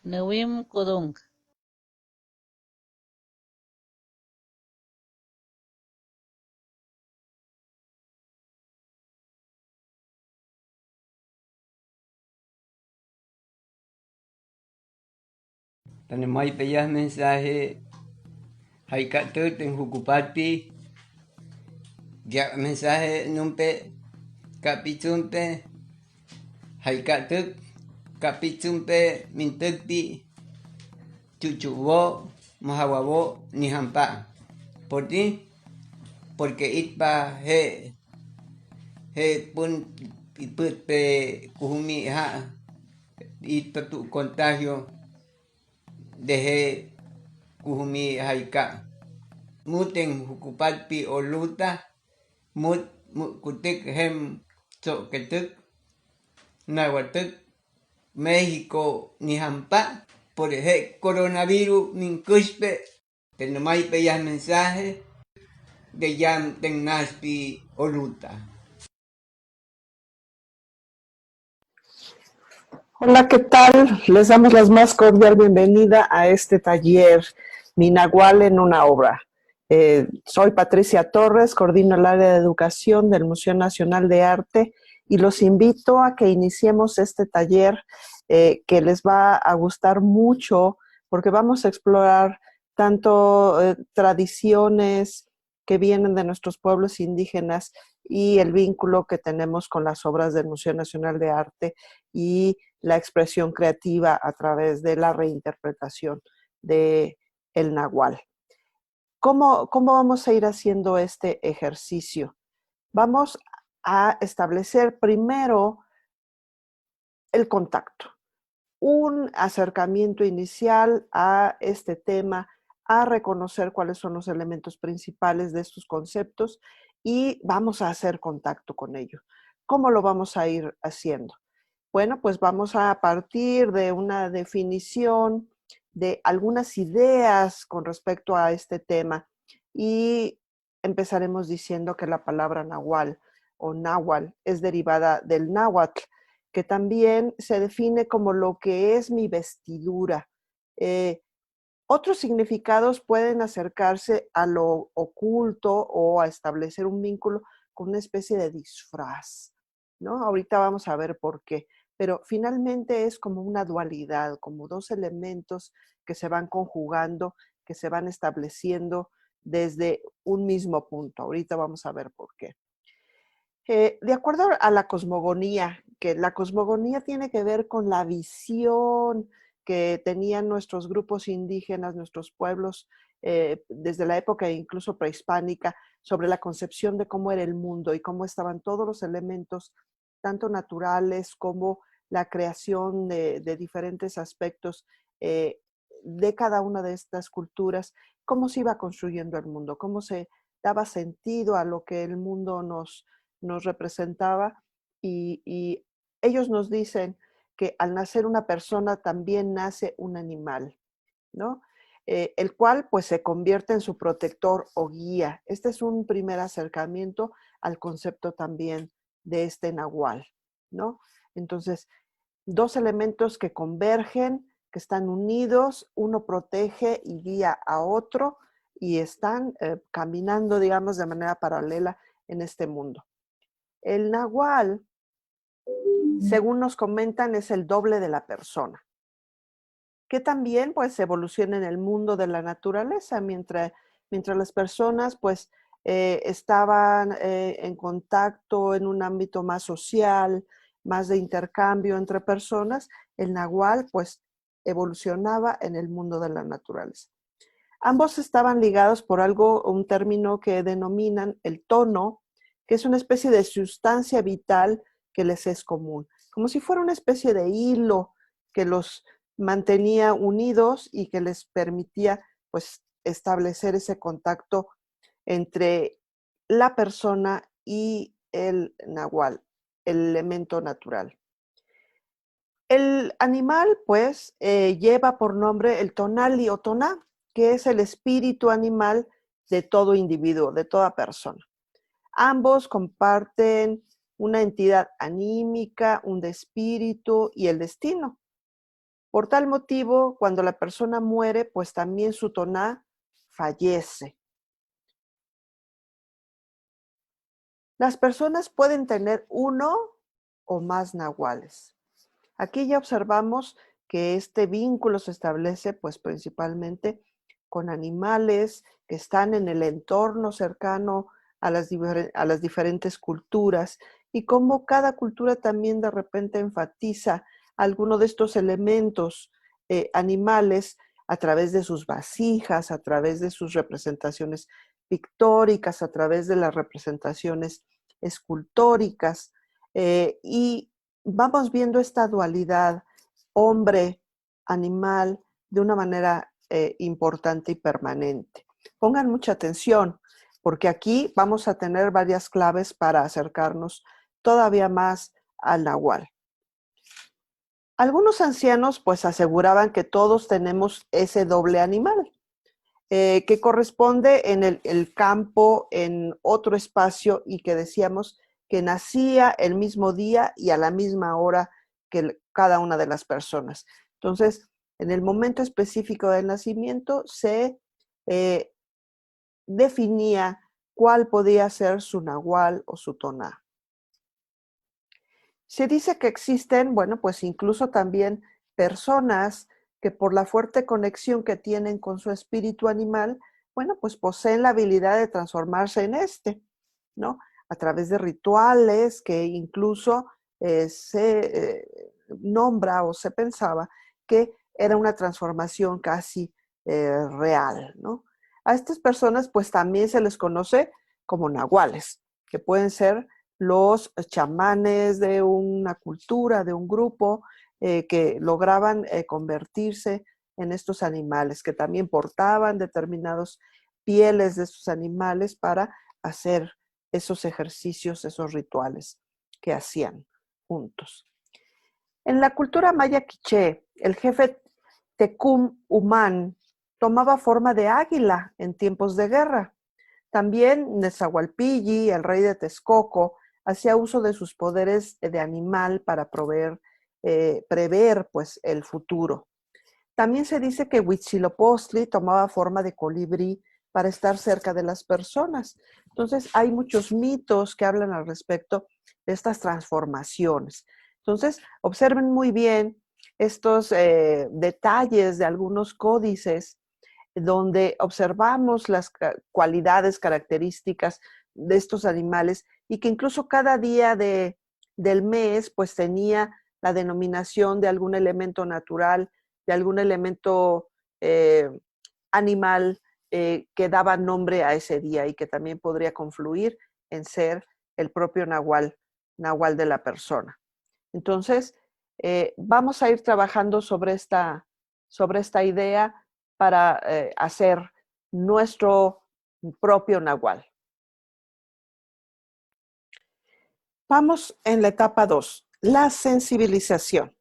Newim Kudung. Tanemay payas mensaje haikatut en Jucupati, ya mensaje numpe kapitzumpe haikatut kapitzumpe mintukpi chuchubo mahawabo nihampa. ¿Por ti? Porque itpa he pun iput pe kuhumi ha itpa tu contagio deje kuhumi haika. Muten Jucupalpi oluta mut kutik hem tsoketuk nahuatuk México nihampa por el coronavirus ninkuspe tenemay peyas mensaje de yam tenaspi oluta. Hola, ¿qué tal? Les damos la más cordial bienvenida a este taller Mi Nahual en una obra. Soy Patricia Torres, coordino el área de educación del Museo Nacional de Arte y los invito a que iniciemos este taller que les va a gustar mucho porque vamos a explorar tanto tradiciones que vienen de nuestros pueblos indígenas y el vínculo que tenemos con las obras del Museo Nacional de Arte y la expresión creativa a través de la reinterpretación de el nahual. ¿Cómo vamos a ir haciendo este ejercicio? Vamos a establecer primero el contacto, un acercamiento inicial a este tema, a reconocer cuáles son los elementos principales de estos conceptos y vamos a hacer contacto con ello. ¿Cómo lo vamos a ir haciendo? Bueno, pues vamos a partir de una definición de algunas ideas con respecto a este tema y empezaremos diciendo que la palabra nahual o náhuatl es derivada del náhuatl, que también se define como lo que es mi vestidura. Otros significados pueden acercarse a lo oculto o a establecer un vínculo con una especie de disfraz, ¿no? Ahorita vamos a ver por qué, pero finalmente es como una dualidad, como dos elementos que se van conjugando, que se van estableciendo desde un mismo punto. Ahorita vamos a ver por qué. De acuerdo a la cosmogonía, que la cosmogonía tiene que ver con la visión que tenían nuestros grupos indígenas, nuestros pueblos, desde la época incluso prehispánica, sobre la concepción de cómo era el mundo y cómo estaban todos los elementos, tanto naturales como la creación de diferentes aspectos de cada una de estas culturas, cómo se iba construyendo el mundo, cómo se daba sentido a lo que el mundo nos representaba y ellos nos dicen que al nacer una persona también nace un animal, ¿no? El cual pues se convierte en su protector o guía. Este es un primer acercamiento al concepto también de este nahual, ¿no? Entonces, dos elementos que convergen, que están unidos, uno protege y guía a otro y están caminando, digamos, de manera paralela en este mundo. El nahual, según nos comentan, es el doble de la persona, que también pues evoluciona en el mundo de la naturaleza, mientras las personas pues estaban en contacto en un ámbito más social, más de intercambio entre personas, el nahual pues evolucionaba en el mundo de la naturaleza. Ambos estaban ligados por algo, un término que denominan el tono, que es una especie de sustancia vital que les es común, como si fuera una especie de hilo que los mantenía unidos y que les permitía pues establecer ese contacto entre la persona y el nahual, el elemento natural. El animal, pues, lleva por nombre el tonali o toná, que es el espíritu animal de todo individuo, de toda persona. Ambos comparten una entidad anímica, un espíritu y el destino. Por tal motivo, cuando la persona muere, pues también su toná fallece. Las personas pueden tener uno o más nahuales. Aquí ya observamos que este vínculo se establece pues principalmente con animales que están en el entorno cercano a las diferentes culturas y cómo cada cultura también de repente enfatiza alguno de estos elementos animales a través de sus vasijas, a través de sus representaciones pictóricas, a través de las representaciones escultóricas y vamos viendo esta dualidad hombre-animal de una manera importante y permanente. Pongan mucha atención, porque aquí vamos a tener varias claves para acercarnos todavía más al nahual. Algunos ancianos pues aseguraban que todos tenemos ese doble animal, que corresponde en el campo, en otro espacio y que decíamos que nacía el mismo día y a la misma hora que cada una de las personas. Entonces, en el momento específico del nacimiento se definía cuál podía ser su nahual o su toná. Se dice que existen, bueno, pues incluso también personas que por la fuerte conexión que tienen con su espíritu animal, bueno, pues poseen la habilidad de transformarse en este, ¿no? A través de rituales que incluso se nombra o se pensaba que era una transformación casi real, ¿no? A estas personas pues también se les conoce como nahuales, que pueden ser los chamanes de una cultura, de un grupo, que lograban convertirse en estos animales, que también portaban determinados pieles de estos animales para hacer esos ejercicios, esos rituales que hacían juntos. En la cultura maya quiché, el jefe Tecum Umán tomaba forma de águila en tiempos de guerra. También Nezahualpilli, el rey de Texcoco, hacía uso de sus poderes de animal para prever pues, el futuro. También se dice que Huitzilopochtli tomaba forma de colibrí para estar cerca de las personas. Entonces, hay muchos mitos que hablan al respecto de estas transformaciones. Entonces, observen muy bien estos detalles de algunos códices donde observamos las cualidades, características de estos animales y que incluso cada día del mes pues tenía la denominación de algún elemento natural, de algún elemento animal que daba nombre a ese día y que también podría confluir en ser el propio nahual de la persona. Entonces, vamos a ir trabajando sobre esta idea para hacer nuestro propio nahual. Vamos en la etapa 2, la sensibilización.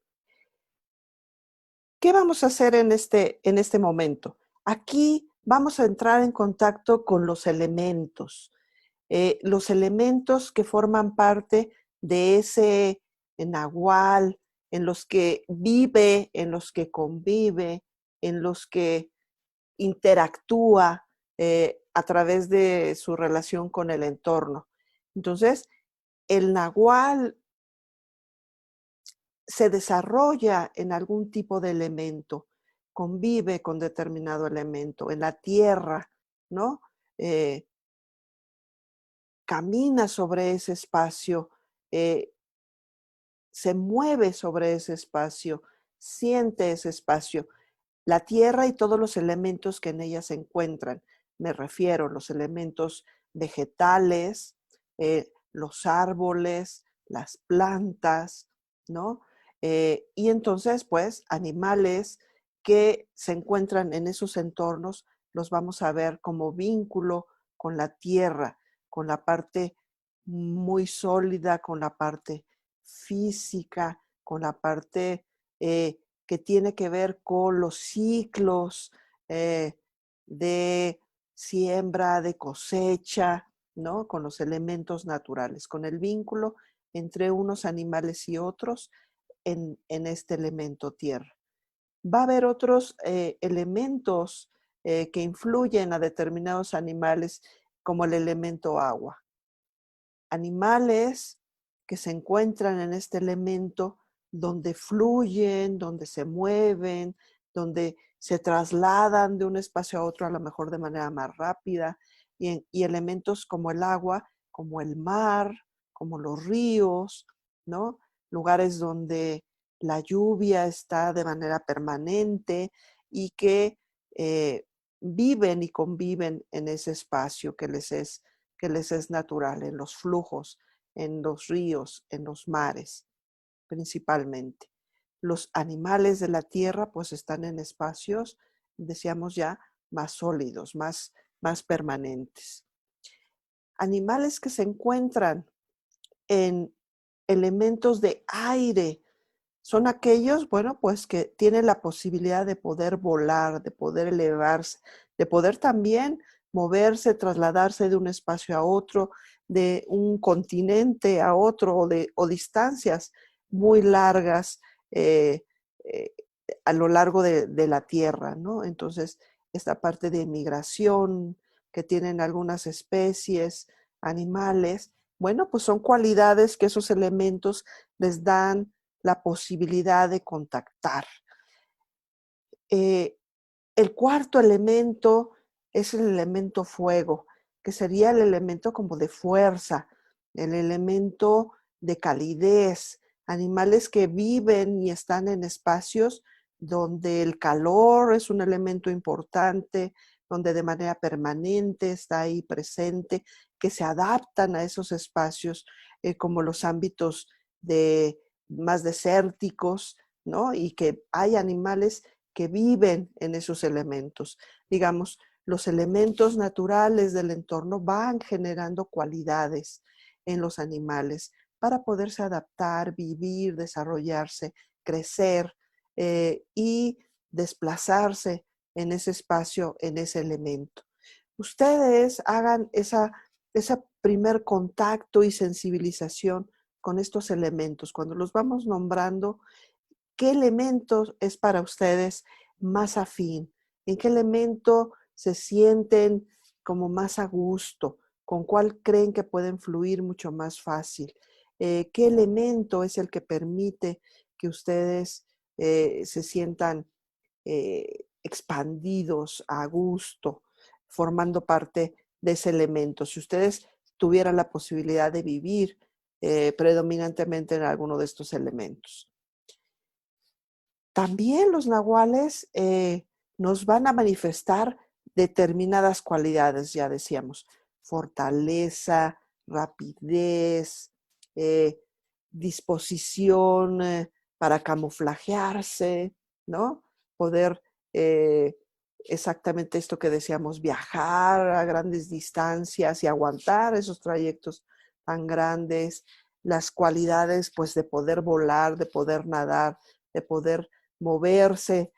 ¿Qué vamos a hacer en este momento? Aquí vamos a entrar en contacto con los elementos que forman parte de ese nahual, en los que vive, en los que convive, en los que interactúa a través de su relación con el entorno. Entonces, el nahual se desarrolla en algún tipo de elemento, convive con determinado elemento, en la tierra, ¿no? Camina sobre ese espacio, se mueve sobre ese espacio, siente ese espacio, la tierra y todos los elementos que en ella se encuentran. Me refiero a los elementos vegetales, los árboles, las plantas, ¿no? Y entonces, pues, animales que se encuentran en esos entornos, los vamos a ver como vínculo con la tierra, con la parte muy sólida, con la parte física, con la parte que tiene que ver con los ciclos de siembra, de cosecha, ¿no? Con los elementos naturales, con el vínculo entre unos animales y otros en este elemento tierra. va a haber otros elementos que influyen a determinados animales, como el elemento agua. Animales que se encuentran en este elemento donde fluyen, donde se mueven, donde se trasladan de un espacio a otro a lo mejor de manera más rápida, y elementos como el agua, como el mar, como los ríos, ¿no? Lugares donde la lluvia está de manera permanente y que viven y conviven en ese espacio que les es natural, en los flujos, en los ríos, en los mares, principalmente. Los animales de la tierra pues están en espacios, decíamos ya, más sólidos, más permanentes. Animales que se encuentran en elementos de aire son aquellos, bueno, pues que tienen la posibilidad de poder volar, de poder elevarse, de poder también moverse, trasladarse de un espacio a otro, de un continente a otro o distancias muy largas eh, eh, a lo largo de la Tierra, ¿no? Entonces, esta parte de migración que tienen algunas especies, animales, bueno, pues son cualidades que esos elementos les dan la posibilidad de contactar. Eh, el cuarto elemento es el elemento fuego, que sería el elemento como de fuerza, el elemento de calidez, animales que viven y están en espacios donde el calor es un elemento importante, donde de manera permanente está ahí presente, que se adaptan a esos espacios, como los ámbitos de, más desérticos, ¿no? Y que hay animales que viven en esos elementos. Digamos, los elementos naturales del entorno van generando cualidades en los animales para poderse adaptar, vivir, desarrollarse, crecer y desplazarse en ese espacio, en ese elemento. Ustedes hagan ese primer contacto y sensibilización con estos elementos. Cuando los vamos nombrando, ¿qué elementos es para ustedes más afín? ¿En qué elemento se sienten como más a gusto? ¿Con cuál creen que pueden fluir mucho más fácil? ¿Qué elemento es el que permite que ustedes se sientan expandidos a gusto, formando parte de ese elemento? Si ustedes tuvieran la posibilidad de vivir predominantemente en alguno de estos elementos. También los nahuales nos van a manifestar determinadas cualidades, ya decíamos, fortaleza, rapidez, eh, disposición para camuflajearse, ¿no? Poder, exactamente esto que decíamos, viajar a grandes distancias y aguantar esos trayectos tan grandes, las cualidades pues de poder volar, de poder nadar, de poder moverse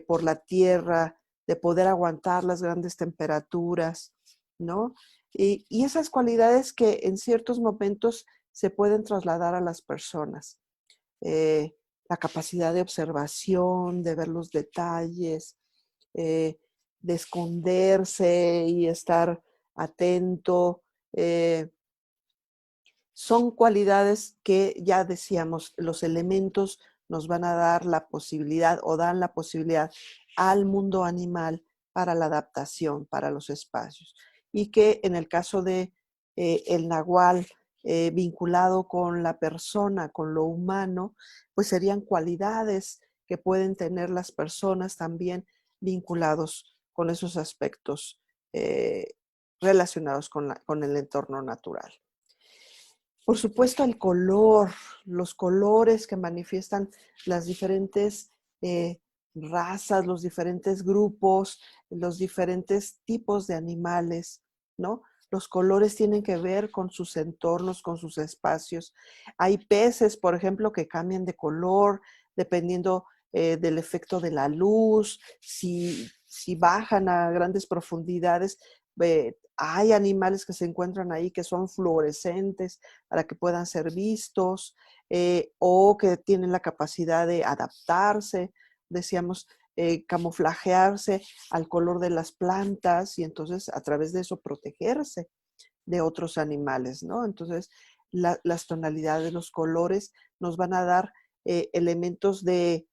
por la tierra, de poder aguantar las grandes temperaturas, ¿no? Y esas cualidades que en ciertos momentos se pueden trasladar a las personas. La capacidad de observación, de ver los detalles, eh, de esconderse y estar atento. Son cualidades que ya decíamos, los elementos nos van a dar la posibilidad o dan la posibilidad al mundo animal para la adaptación, para los espacios. Y que en el caso de el nahual vinculado con la persona, con lo humano, pues serían cualidades que pueden tener las personas también vinculados con esos aspectos relacionados con el entorno natural. Por supuesto, el color, los colores que manifiestan las diferentes razas, los diferentes grupos, los diferentes tipos de animales, ¿no? Los colores tienen que ver con sus entornos, con sus espacios. Hay peces, por ejemplo, que cambian de color dependiendo del efecto de la luz, si bajan a grandes profundidades. Hay animales que se encuentran ahí que son fluorescentes para que puedan ser vistos o que tienen la capacidad de adaptarse decíamos, camuflajearse al color de las plantas y entonces a través de eso protegerse de otros animales, ¿no? Entonces, las tonalidades, los colores nos van a dar elementos de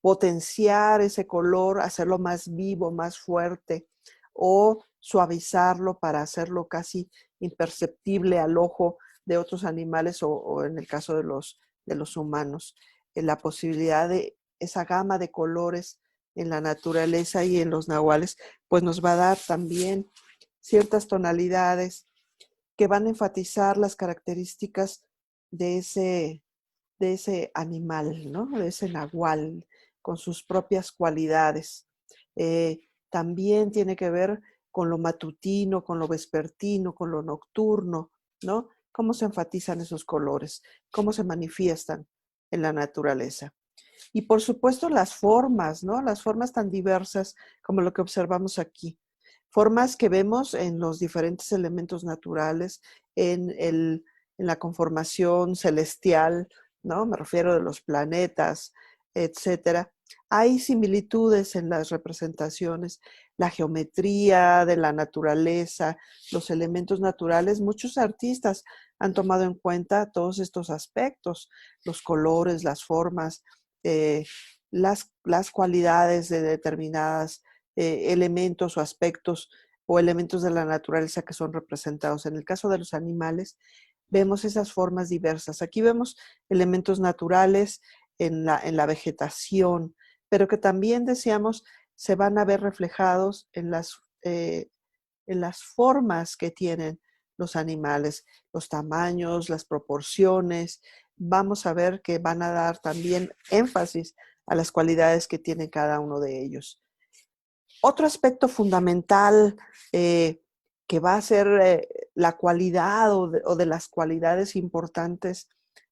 potenciar ese color, hacerlo más vivo, más fuerte, o suavizarlo para hacerlo casi imperceptible al ojo de otros animales o en el caso de los humanos. La posibilidad de esa gama de colores en la naturaleza y en los nahuales, pues nos va a dar también ciertas tonalidades que van a enfatizar las características de ese animal, ¿no? De ese nahual, con sus propias cualidades. También tiene que ver con lo matutino, con lo vespertino, con lo nocturno, ¿no? Cómo se enfatizan esos colores, cómo se manifiestan en la naturaleza. Y por supuesto las formas, ¿no? Las formas tan diversas como lo que observamos aquí. Formas que vemos en los diferentes elementos naturales, en la conformación celestial, ¿no? Me refiero de los planetas, etcétera. Hay similitudes en las representaciones, la geometría de la naturaleza, los elementos naturales. Muchos artistas han tomado en cuenta todos estos aspectos, los colores, las formas, las cualidades de determinadas elementos o aspectos o elementos de la naturaleza que son representados. En el caso de los animales, vemos esas formas diversas. Aquí vemos elementos naturales en la vegetación, pero que también, decíamos, se van a ver reflejados en las formas que tienen los animales, los tamaños, las proporciones. Vamos a ver que van a dar también énfasis a las cualidades que tiene cada uno de ellos. Otro aspecto fundamental que va a ser la cualidad o de las cualidades importantes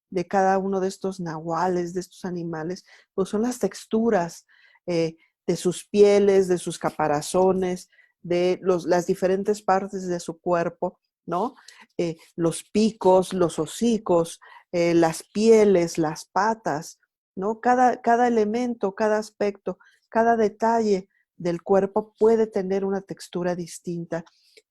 de cada uno de estos nahuales, de estos animales, pues son las texturas de sus pieles, de sus caparazones, de las diferentes partes de su cuerpo, ¿no? Los picos, los hocicos, las pieles, las patas, ¿no? Cada elemento, cada aspecto, cada detalle del cuerpo puede tener una textura distinta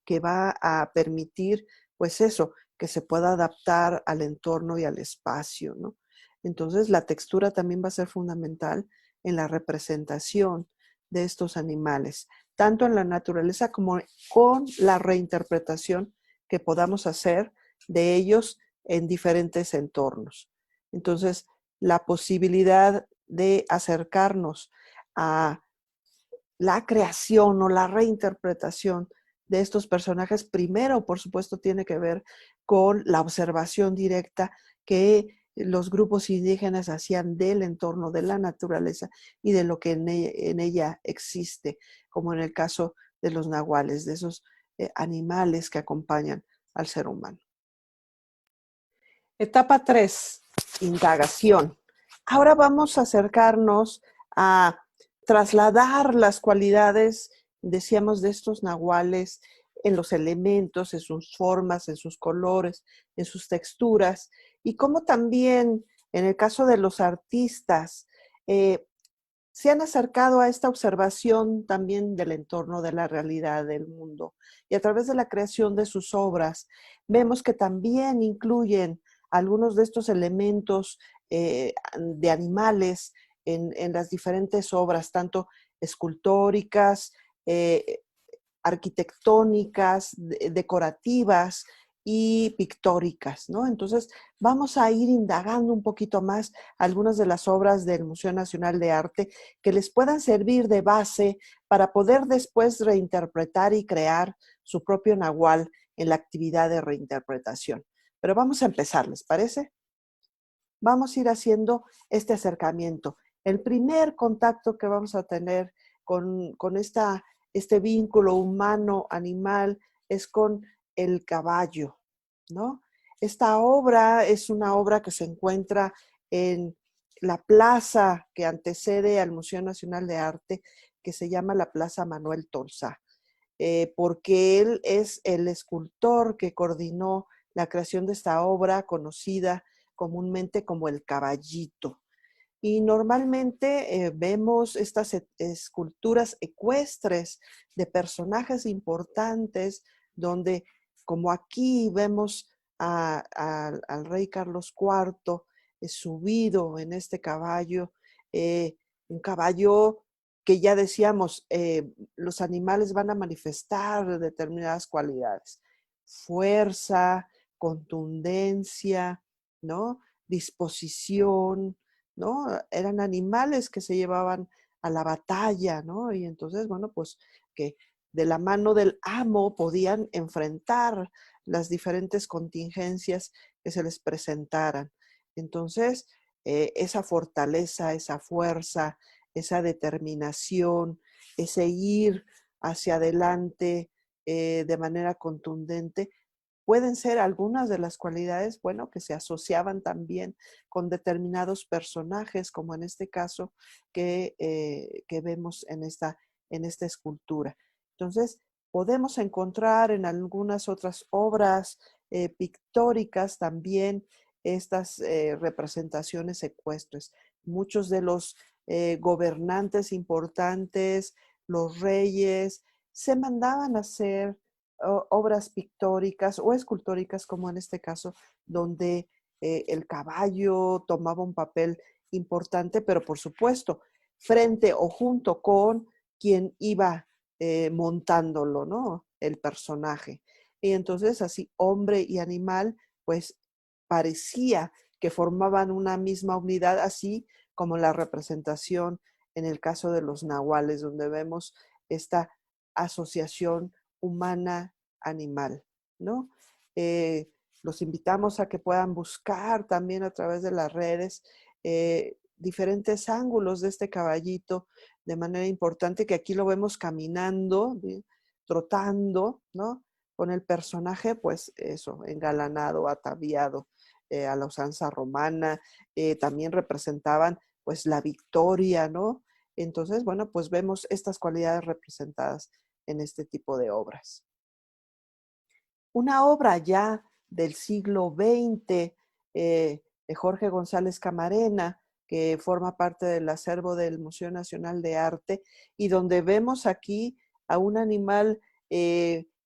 que va a permitir, pues eso, que se pueda adaptar al entorno y al espacio, ¿no? Entonces, la textura también va a ser fundamental en la representación de estos animales, tanto en la naturaleza como con la reinterpretación que podamos hacer de ellos en diferentes entornos. Entonces, la posibilidad de acercarnos a la creación o la reinterpretación de estos personajes, primero, por supuesto, tiene que ver con la observación directa que los grupos indígenas hacían del entorno, de la naturaleza y de lo que en ella existe, como en el caso de los nahuales, de esos animales que acompañan al ser humano. Etapa 3, indagación. Ahora vamos a acercarnos a trasladar las cualidades, decíamos, de estos nahuales en los elementos, en sus formas, en sus colores, en sus texturas, y cómo también en el caso de los artistas se han acercado a esta observación también del entorno, de la realidad del mundo. Y a través de la creación de sus obras, vemos que también incluyen algunos de estos elementos de animales en las diferentes obras, tanto escultóricas, arquitectónicas, decorativas y pictóricas, ¿no? Entonces, vamos a ir indagando un poquito más algunas de las obras del Museo Nacional de Arte que les puedan servir de base para poder después reinterpretar y crear su propio nahual en la actividad de reinterpretación. Pero vamos a empezar, ¿les parece? Vamos a ir haciendo este acercamiento. El primer contacto que vamos a tener con este vínculo humano-animal es con el caballo, ¿no? Esta obra es una obra que se encuentra en la plaza que antecede al Museo Nacional de Arte, que se llama la Plaza Manuel Tolsá, porque él es el escultor que coordinó la creación de esta obra conocida comúnmente como el caballito. Y normalmente vemos estas esculturas ecuestres de personajes importantes, donde como aquí vemos al rey Carlos IV subido en este caballo, un caballo que ya decíamos, los animales van a manifestar determinadas cualidades, fuerza, contundencia, ¿no? Disposición, ¿no? Eran animales que se llevaban a la batalla, ¿no? Y entonces, bueno, pues que de la mano del amo podían enfrentar las diferentes contingencias que se les presentaran. Entonces, esa fortaleza, esa fuerza, esa determinación, ese ir hacia adelante de manera contundente, pueden ser algunas de las cualidades, bueno, que se asociaban también con determinados personajes, como en este caso que vemos en esta escultura. Entonces, podemos encontrar en algunas otras obras pictóricas también estas representaciones ecuestres. Muchos de los gobernantes importantes, los reyes, se mandaban a hacer obras pictóricas o escultóricas, como en este caso, donde el caballo tomaba un papel importante, pero por supuesto, frente o junto con quien iba montándolo, ¿no? El personaje. Y entonces así hombre y animal, pues parecía que formaban una misma unidad, así como la representación en el caso de los nahuales, donde vemos esta asociación humana-animal, ¿no? Los invitamos a que puedan buscar también a través de las redes diferentes ángulos de este caballito de manera importante, que aquí lo vemos caminando, trotando, ¿no? Con el personaje, pues eso, engalanado, ataviado a la usanza romana, también representaban pues la victoria, ¿no? Entonces, bueno, pues vemos estas cualidades representadas en este tipo de obras. Una obra ya del siglo XX de Jorge González Camarena, que forma parte del acervo del Museo Nacional de Arte, y donde vemos aquí a un animal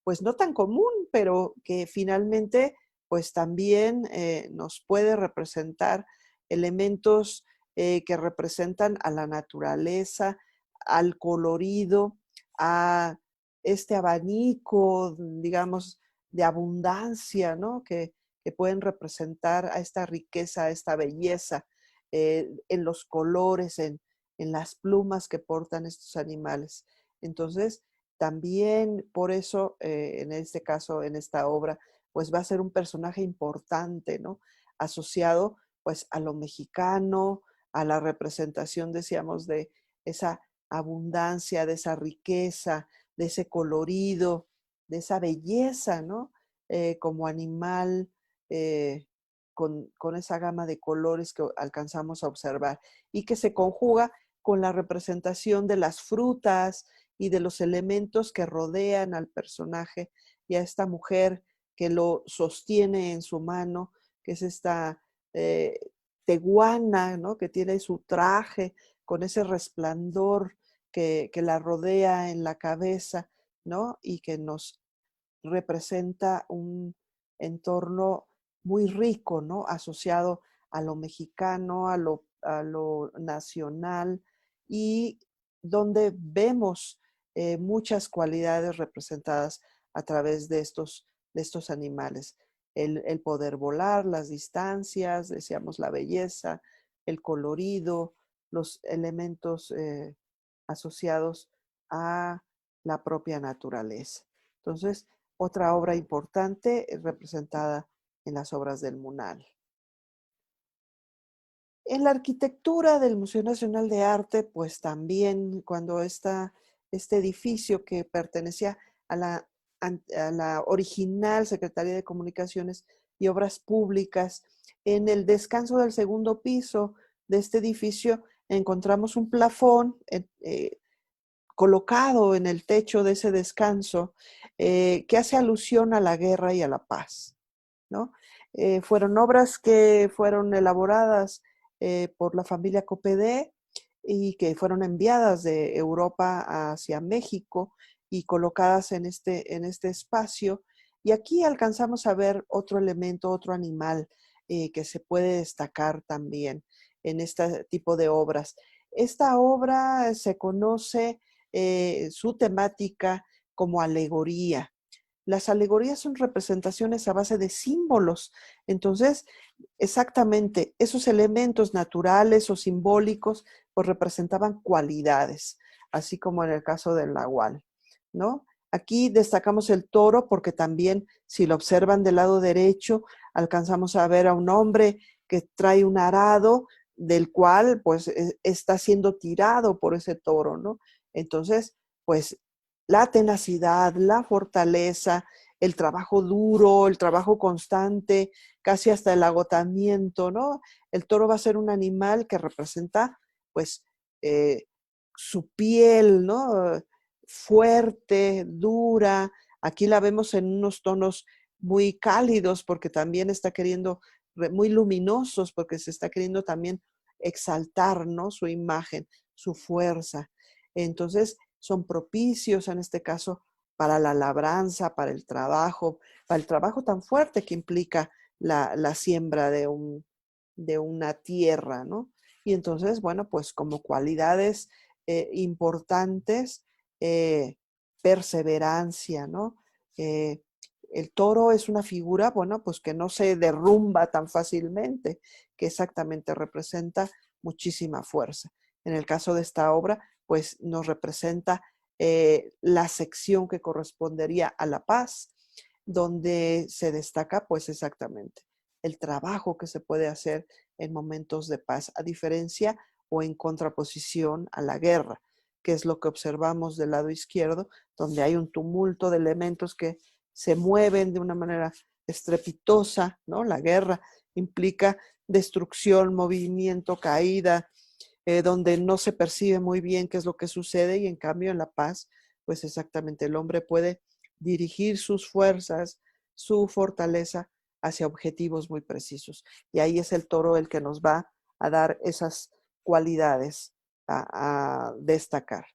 pues no tan común, pero que finalmente pues también nos puede representar elementos que representan a la naturaleza, al colorido, a este abanico, digamos, de abundancia, ¿no? Que pueden representar a esta riqueza, a esta belleza en los colores, en las plumas que portan estos animales. Entonces, también por eso, en este caso, en esta obra, pues va a ser un personaje importante, ¿no? Asociado pues a lo mexicano, a la representación, decíamos, de esa abundancia, de esa riqueza, de ese colorido, de esa belleza, ¿no? Como animal, con esa gama de colores que alcanzamos a observar y que se conjuga con la representación de las frutas y de los elementos que rodean al personaje y a esta mujer que lo sostiene en su mano, que es esta eh, teguana, ¿no? Que tiene su traje con ese resplandor que la rodea en la cabeza, ¿no? Y que nos representa un entorno muy rico, ¿no? Asociado a lo mexicano, a lo nacional y donde vemos muchas cualidades representadas a través de estos animales. El poder volar, las distancias, decíamos la belleza, el colorido, los elementos asociados a la propia naturaleza. Entonces, otra obra importante representada en las obras del Munal. En la arquitectura del Museo Nacional de Arte, pues también cuando este edificio que pertenecía a la original Secretaría de Comunicaciones y Obras Públicas, en el descanso del segundo piso de este edificio encontramos un plafón colocado en el techo de ese descanso que hace alusión a la guerra y a la paz, ¿no? Fueron obras que fueron elaboradas por la familia Copedé y que fueron enviadas de Europa hacia México y colocadas en este espacio. Y aquí alcanzamos a ver otro elemento, otro animal que se puede destacar también en este tipo de obras. Esta obra se conoce su temática como alegoría. Las alegorías son representaciones a base de símbolos. Entonces, exactamente, esos elementos naturales o simbólicos pues representaban cualidades, así como en el caso del nahual, ¿no? Aquí destacamos el toro porque también, si lo observan del lado derecho, alcanzamos a ver a un hombre que trae un arado del cual pues está siendo tirado por ese toro, ¿no? Entonces, pues la tenacidad, la fortaleza, el trabajo duro, el trabajo constante, casi hasta el agotamiento, ¿no? El toro va a ser un animal que representa, pues, eh, su piel, ¿no? Fuerte, dura. Aquí la vemos en unos tonos muy cálidos porque también está queriendo, muy luminosos porque se está queriendo también exaltar, ¿no? Su imagen, su fuerza. Entonces, son propicios en este caso para la labranza, para el trabajo tan fuerte que implica la siembra de una tierra, ¿no? Y entonces, bueno, pues como cualidades importantes, eh, perseverancia, ¿no? Eh, el toro es una figura, bueno, pues que no se derrumba tan fácilmente, que exactamente representa muchísima fuerza. En el caso de esta obra, pues nos representa la sección que correspondería a la paz, donde se destaca pues exactamente el trabajo que se puede hacer en momentos de paz, a diferencia o en contraposición a la guerra, que es lo que observamos del lado izquierdo, donde hay un tumulto de elementos que se mueven de una manera estrepitosa, ¿no? La guerra implica destrucción, movimiento, caída, donde no se percibe muy bien qué es lo que sucede y en cambio en la paz, pues exactamente el hombre puede dirigir sus fuerzas, su fortaleza hacia objetivos muy precisos. Y ahí es el toro el que nos va a dar esas cualidades a destacar.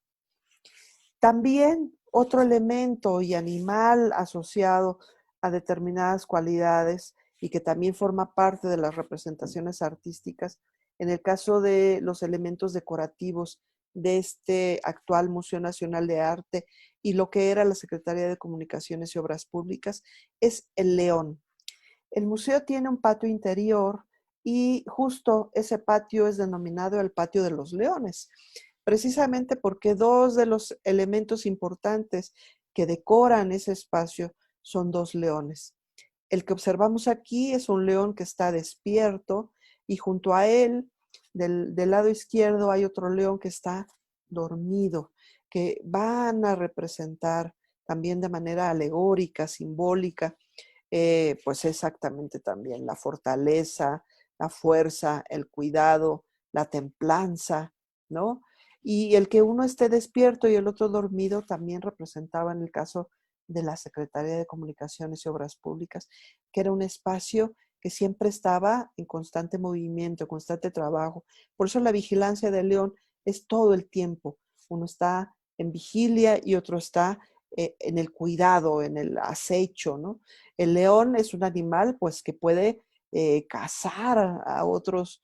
También otro elemento y animal asociado a determinadas cualidades y que también forma parte de las representaciones artísticas, en el caso de los elementos decorativos de este actual Museo Nacional de Arte y lo que era la Secretaría de Comunicaciones y Obras Públicas, es el león. El museo tiene un patio interior y justo ese patio es denominado el Patio de los Leones, precisamente porque dos de los elementos importantes que decoran ese espacio son dos leones. El que observamos aquí es un león que está despierto y junto a él, del lado izquierdo, hay otro león que está dormido, que van a representar también de manera alegórica, simbólica, pues exactamente también la fortaleza, la fuerza, el cuidado, la templanza, ¿no? Y el que uno esté despierto y el otro dormido también representaba en el caso de la Secretaría de Comunicaciones y Obras Públicas, que era un espacio que siempre estaba en constante movimiento, constante trabajo. Por eso la vigilancia del león es todo el tiempo. Uno está en vigilia y otro está en el cuidado, en el acecho, ¿no? El león es un animal pues que puede cazar a otros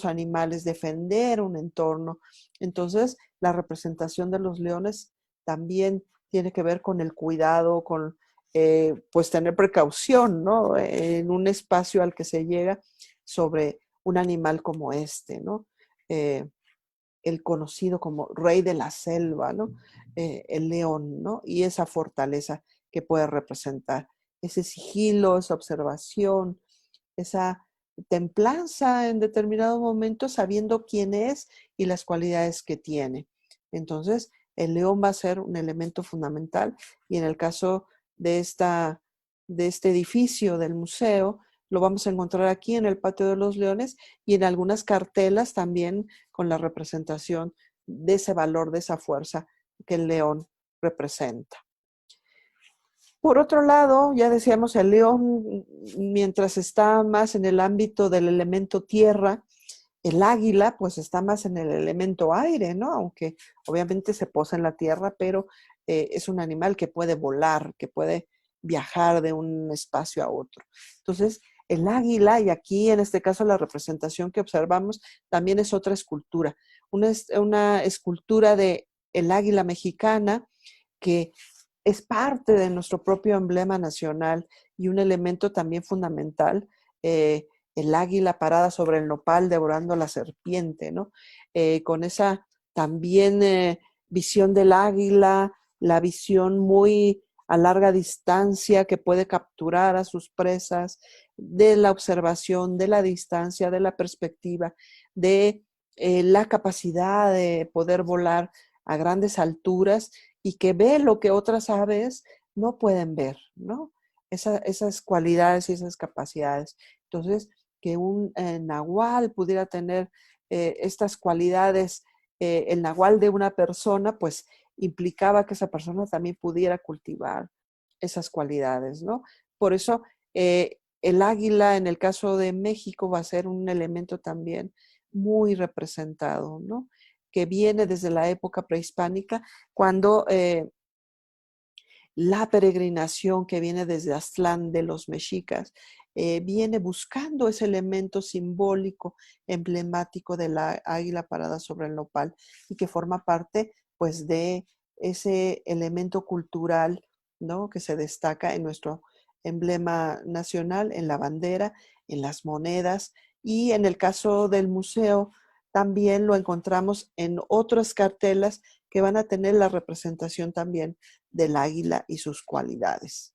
animales, defender un entorno. Entonces, la representación de los leones también tiene que ver con el cuidado, con pues tener precaución, ¿no? En un espacio al que se llega sobre un animal como este, ¿no? El conocido como rey de la selva, ¿no? El león, ¿no? Y esa fortaleza que puede representar, ese sigilo, esa observación, esa templanza en determinado momento, sabiendo quién es y las cualidades que tiene. Entonces, el león va a ser un elemento fundamental y en el caso de, de este edificio del museo, lo vamos a encontrar aquí en el Patio de los Leones y en algunas cartelas también con la representación de ese valor, de esa fuerza que el león representa. Por otro lado, ya decíamos, el león, mientras está más en el ámbito del elemento tierra, El águila pues está más en el elemento aire, ¿no? Aunque obviamente se posa en la tierra, pero es un animal que puede volar, que puede viajar de un espacio a otro. Entonces, el águila, y aquí en este caso la representación que observamos, también es otra escultura, una escultura de el águila mexicana que es parte de nuestro propio emblema nacional y un elemento también fundamental, el águila parada sobre el nopal devorando a la serpiente, ¿no? Con esa también visión del águila, la visión muy a larga distancia que puede capturar a sus presas, de la observación, de la distancia, de la perspectiva, de la capacidad de poder volar a grandes alturas y que ve lo que otras aves no pueden ver, ¿no? Esas cualidades y esas capacidades. Entonces, que un nahual pudiera tener estas cualidades, el nahual de una persona, pues implicaba que esa persona también pudiera cultivar esas cualidades, ¿no? Por eso el águila en el caso de México va a ser un elemento también muy representado, ¿no? Que viene desde la época prehispánica, cuando la peregrinación que viene desde Aztlán de los mexicas viene buscando ese elemento simbólico, emblemático de la águila parada sobre el nopal y que forma parte pues de ese elemento cultural, ¿no? Que se destaca en nuestro emblema nacional, en la bandera, en las monedas y en el caso del museo también lo encontramos en otras cartelas que van a tener la representación también del águila y sus cualidades.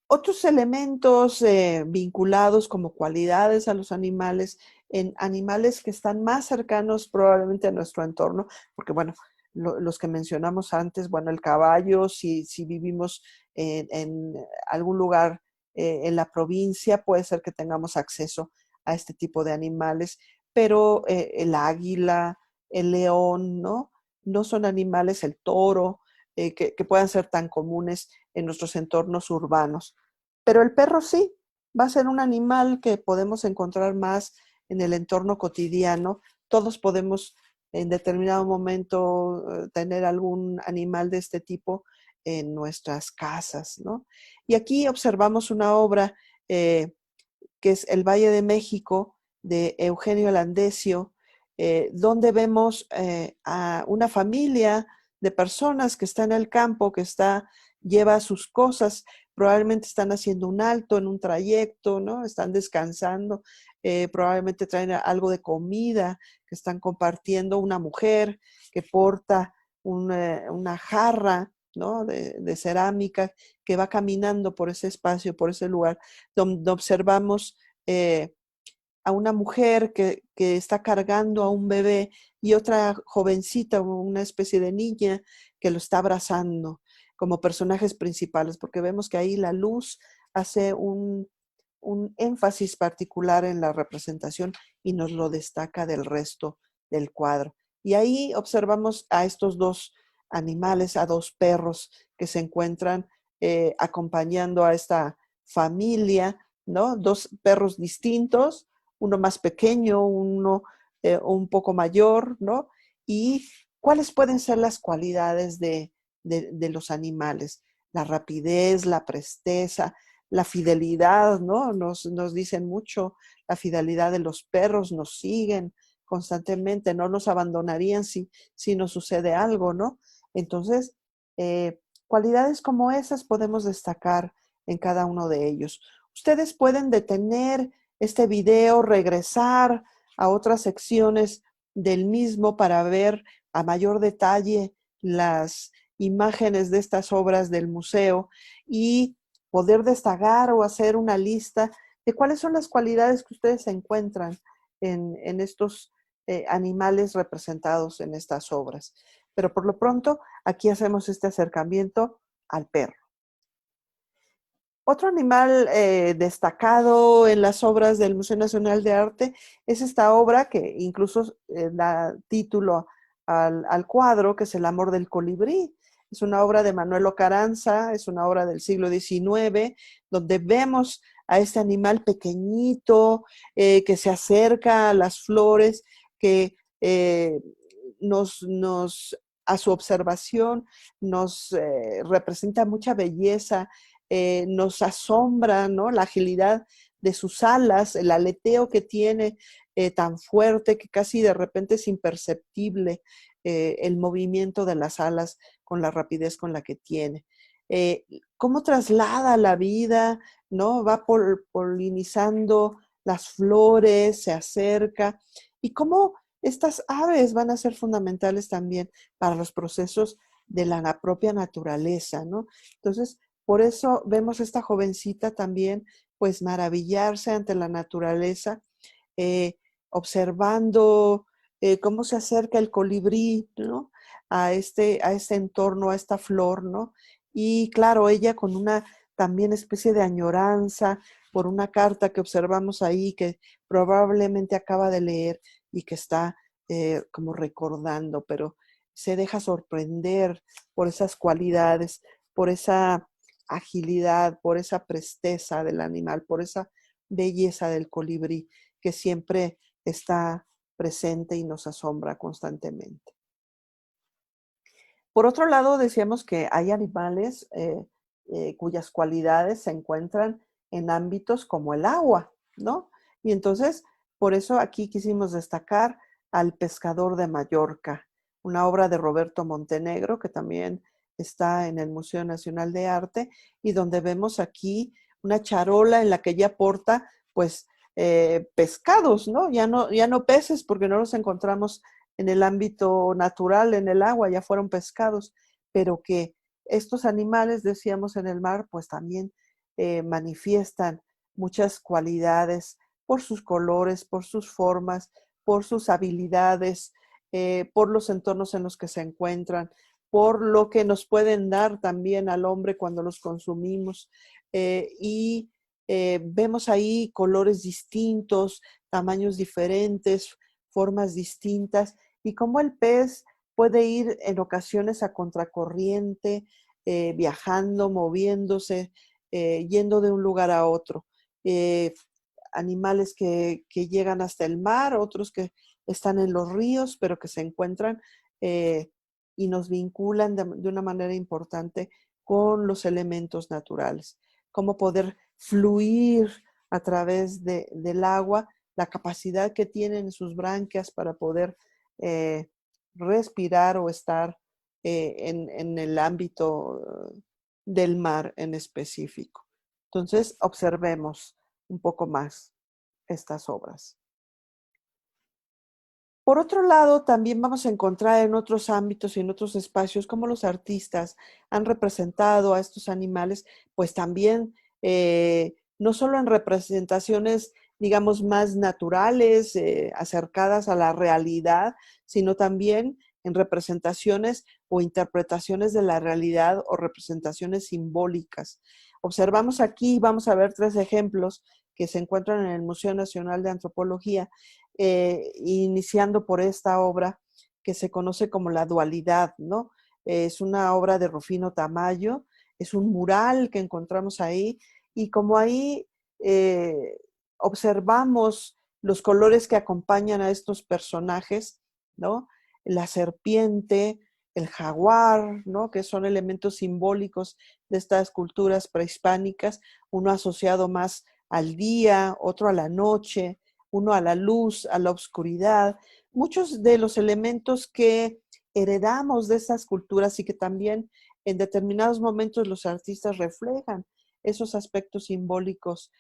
Otros elementos vinculados como cualidades a los animales, en animales que están más cercanos probablemente a nuestro entorno, porque bueno, los que mencionamos antes, bueno, el caballo, si vivimos en algún lugar en la provincia, puede ser que tengamos acceso a este tipo de animales, pero el águila, el león, ¿no? No son animales, el toro, que puedan ser tan comunes en nuestros entornos urbanos. Pero el perro sí, va a ser un animal que podemos encontrar más en el entorno cotidiano. Todos podemos en determinado momento tener algún animal de este tipo en nuestras casas, ¿no? Y aquí observamos una obra que es El Valle de México, de Eugenio Landesio, donde vemos a una familia de personas que está en el campo, lleva sus cosas, probablemente están haciendo un alto en un trayecto, ¿no? Están descansando, probablemente traen algo de comida que están compartiendo, una mujer que porta una jarra, ¿no? De cerámica que va caminando por ese espacio, por ese lugar, donde observamos a una mujer que está cargando a un bebé y otra jovencita, una especie de niña que lo está abrazando como personajes principales, porque vemos que ahí la luz hace un énfasis particular en la representación y nos lo destaca del resto del cuadro. Y ahí observamos a estos dos animales, a dos perros que se encuentran acompañando a esta familia, ¿no? Dos perros distintos, uno más pequeño, uno un poco mayor, ¿no? Y cuáles pueden ser las cualidades de los animales, la rapidez, la presteza, la fidelidad, ¿no? Nos dicen mucho, la fidelidad de los perros, nos siguen constantemente, no nos abandonarían si nos sucede algo, ¿no? Entonces, cualidades como esas podemos destacar en cada uno de ellos. Ustedes pueden detener este video, regresar a otras secciones del mismo para ver a mayor detalle las imágenes de estas obras del museo y poder destacar o hacer una lista de cuáles son las cualidades que ustedes encuentran en estos animales representados en estas obras. Pero por lo pronto, aquí hacemos este acercamiento al perro. Otro animal destacado en las obras del Museo Nacional de Arte es esta obra que incluso da título al cuadro, que es El amor del colibrí. Es una obra de Manuel Ocaranza, es una obra del siglo XIX, donde vemos a este animal pequeñito que se acerca a las flores, que a su observación nos representa mucha belleza, nos asombra, ¿no? La agilidad de sus alas, el aleteo que tiene tan fuerte que casi de repente es imperceptible el movimiento de las alas con la rapidez con la que tiene. Cómo traslada la vida, ¿no? Va polinizando las flores, se acerca, y cómo estas aves van a ser fundamentales también para los procesos de la propia naturaleza, ¿no? Entonces, por eso vemos a esta jovencita también, pues, maravillarse ante la naturaleza, eh, observando cómo se acerca el colibrí, ¿no? A este entorno, a esta flor, ¿no? Y claro, ella con una también especie de añoranza por una carta que observamos ahí que probablemente acaba de leer y que está como recordando, pero se deja sorprender por esas cualidades, por esa agilidad, por esa presteza del animal, por esa belleza del colibrí que siempre está presente y nos asombra constantemente. Por otro lado, decíamos que hay animales cuyas cualidades se encuentran en ámbitos como el agua, ¿no? Y entonces, por eso aquí quisimos destacar al Pescador de Mallorca, una obra de Roberto Montenegro que también está en el Museo Nacional de Arte y donde vemos aquí una charola en la que ella porta, pues, pescados, ¿no? Ya no peces porque no los encontramos en el ámbito natural, en el agua, ya fueron pescados, pero que estos animales, decíamos en el mar, pues también manifiestan muchas cualidades por sus colores, por sus formas, por sus habilidades, por los entornos en los que se encuentran, por lo que nos pueden dar también al hombre cuando los consumimos. Y vemos ahí colores distintos, tamaños diferentes, formas distintas, y cómo el pez puede ir en ocasiones a contracorriente, viajando, moviéndose, yendo de un lugar a otro. Eh, Animales que llegan hasta el mar, otros que están en los ríos, pero que se encuentran y nos vinculan de una manera importante con los elementos naturales. Cómo poder fluir a través del agua, la capacidad que tienen sus branquias para poder eh, respirar o estar en el ámbito del mar en específico. Entonces, observemos un poco más estas obras. Por otro lado, también vamos a encontrar en otros ámbitos y en otros espacios cómo los artistas han representado a estos animales, pues también no solo en representaciones, digamos, más naturales, acercadas a la realidad, sino también en representaciones o interpretaciones de la realidad o representaciones simbólicas. Observamos aquí, vamos a ver 3 ejemplos que se encuentran en el Museo Nacional de Antropología, iniciando por esta obra que se conoce como La Dualidad, ¿no? Es una obra de Rufino Tamayo, es un mural que encontramos ahí, y como ahí observamos los colores que acompañan a estos personajes, ¿no? La serpiente, el jaguar, ¿no? Que son elementos simbólicos de estas culturas prehispánicas, uno asociado más al día, otro a la noche, uno a la luz, a la oscuridad, muchos de los elementos que heredamos de esas culturas y que también en determinados momentos los artistas reflejan esos aspectos simbólicos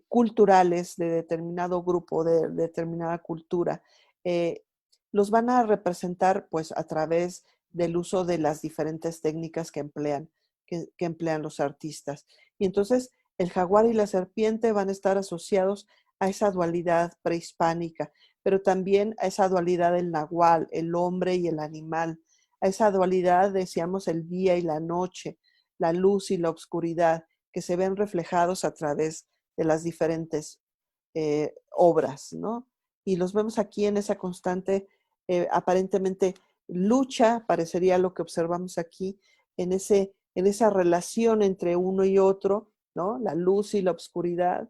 culturales de determinado grupo, de determinada cultura. Eh, los van a representar pues a través del uso de las diferentes técnicas que emplean los artistas. Y entonces el jaguar y la serpiente van a estar asociados a esa dualidad prehispánica, pero también a esa dualidad del nahual, el hombre y el animal, a esa dualidad, decíamos, el día y la noche, la luz y la oscuridad, que se ven reflejados a través de las diferentes obras, ¿no? Y los vemos aquí en esa constante, aparentemente, lucha, parecería lo que observamos aquí, en esa relación entre uno y otro, ¿no? La luz y la oscuridad,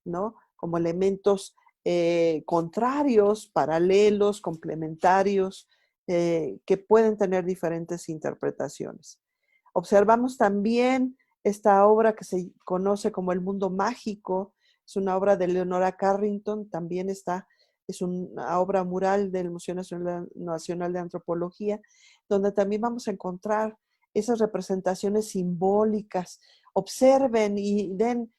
¿no? Como elementos contrarios, paralelos, complementarios, que pueden tener diferentes interpretaciones. Observamos también esta obra que se conoce como El Mundo Mágico, es una obra de Leonora Carrington, también es una obra mural del Museo Nacional de Antropología, donde también vamos a encontrar esas representaciones simbólicas. Observen y den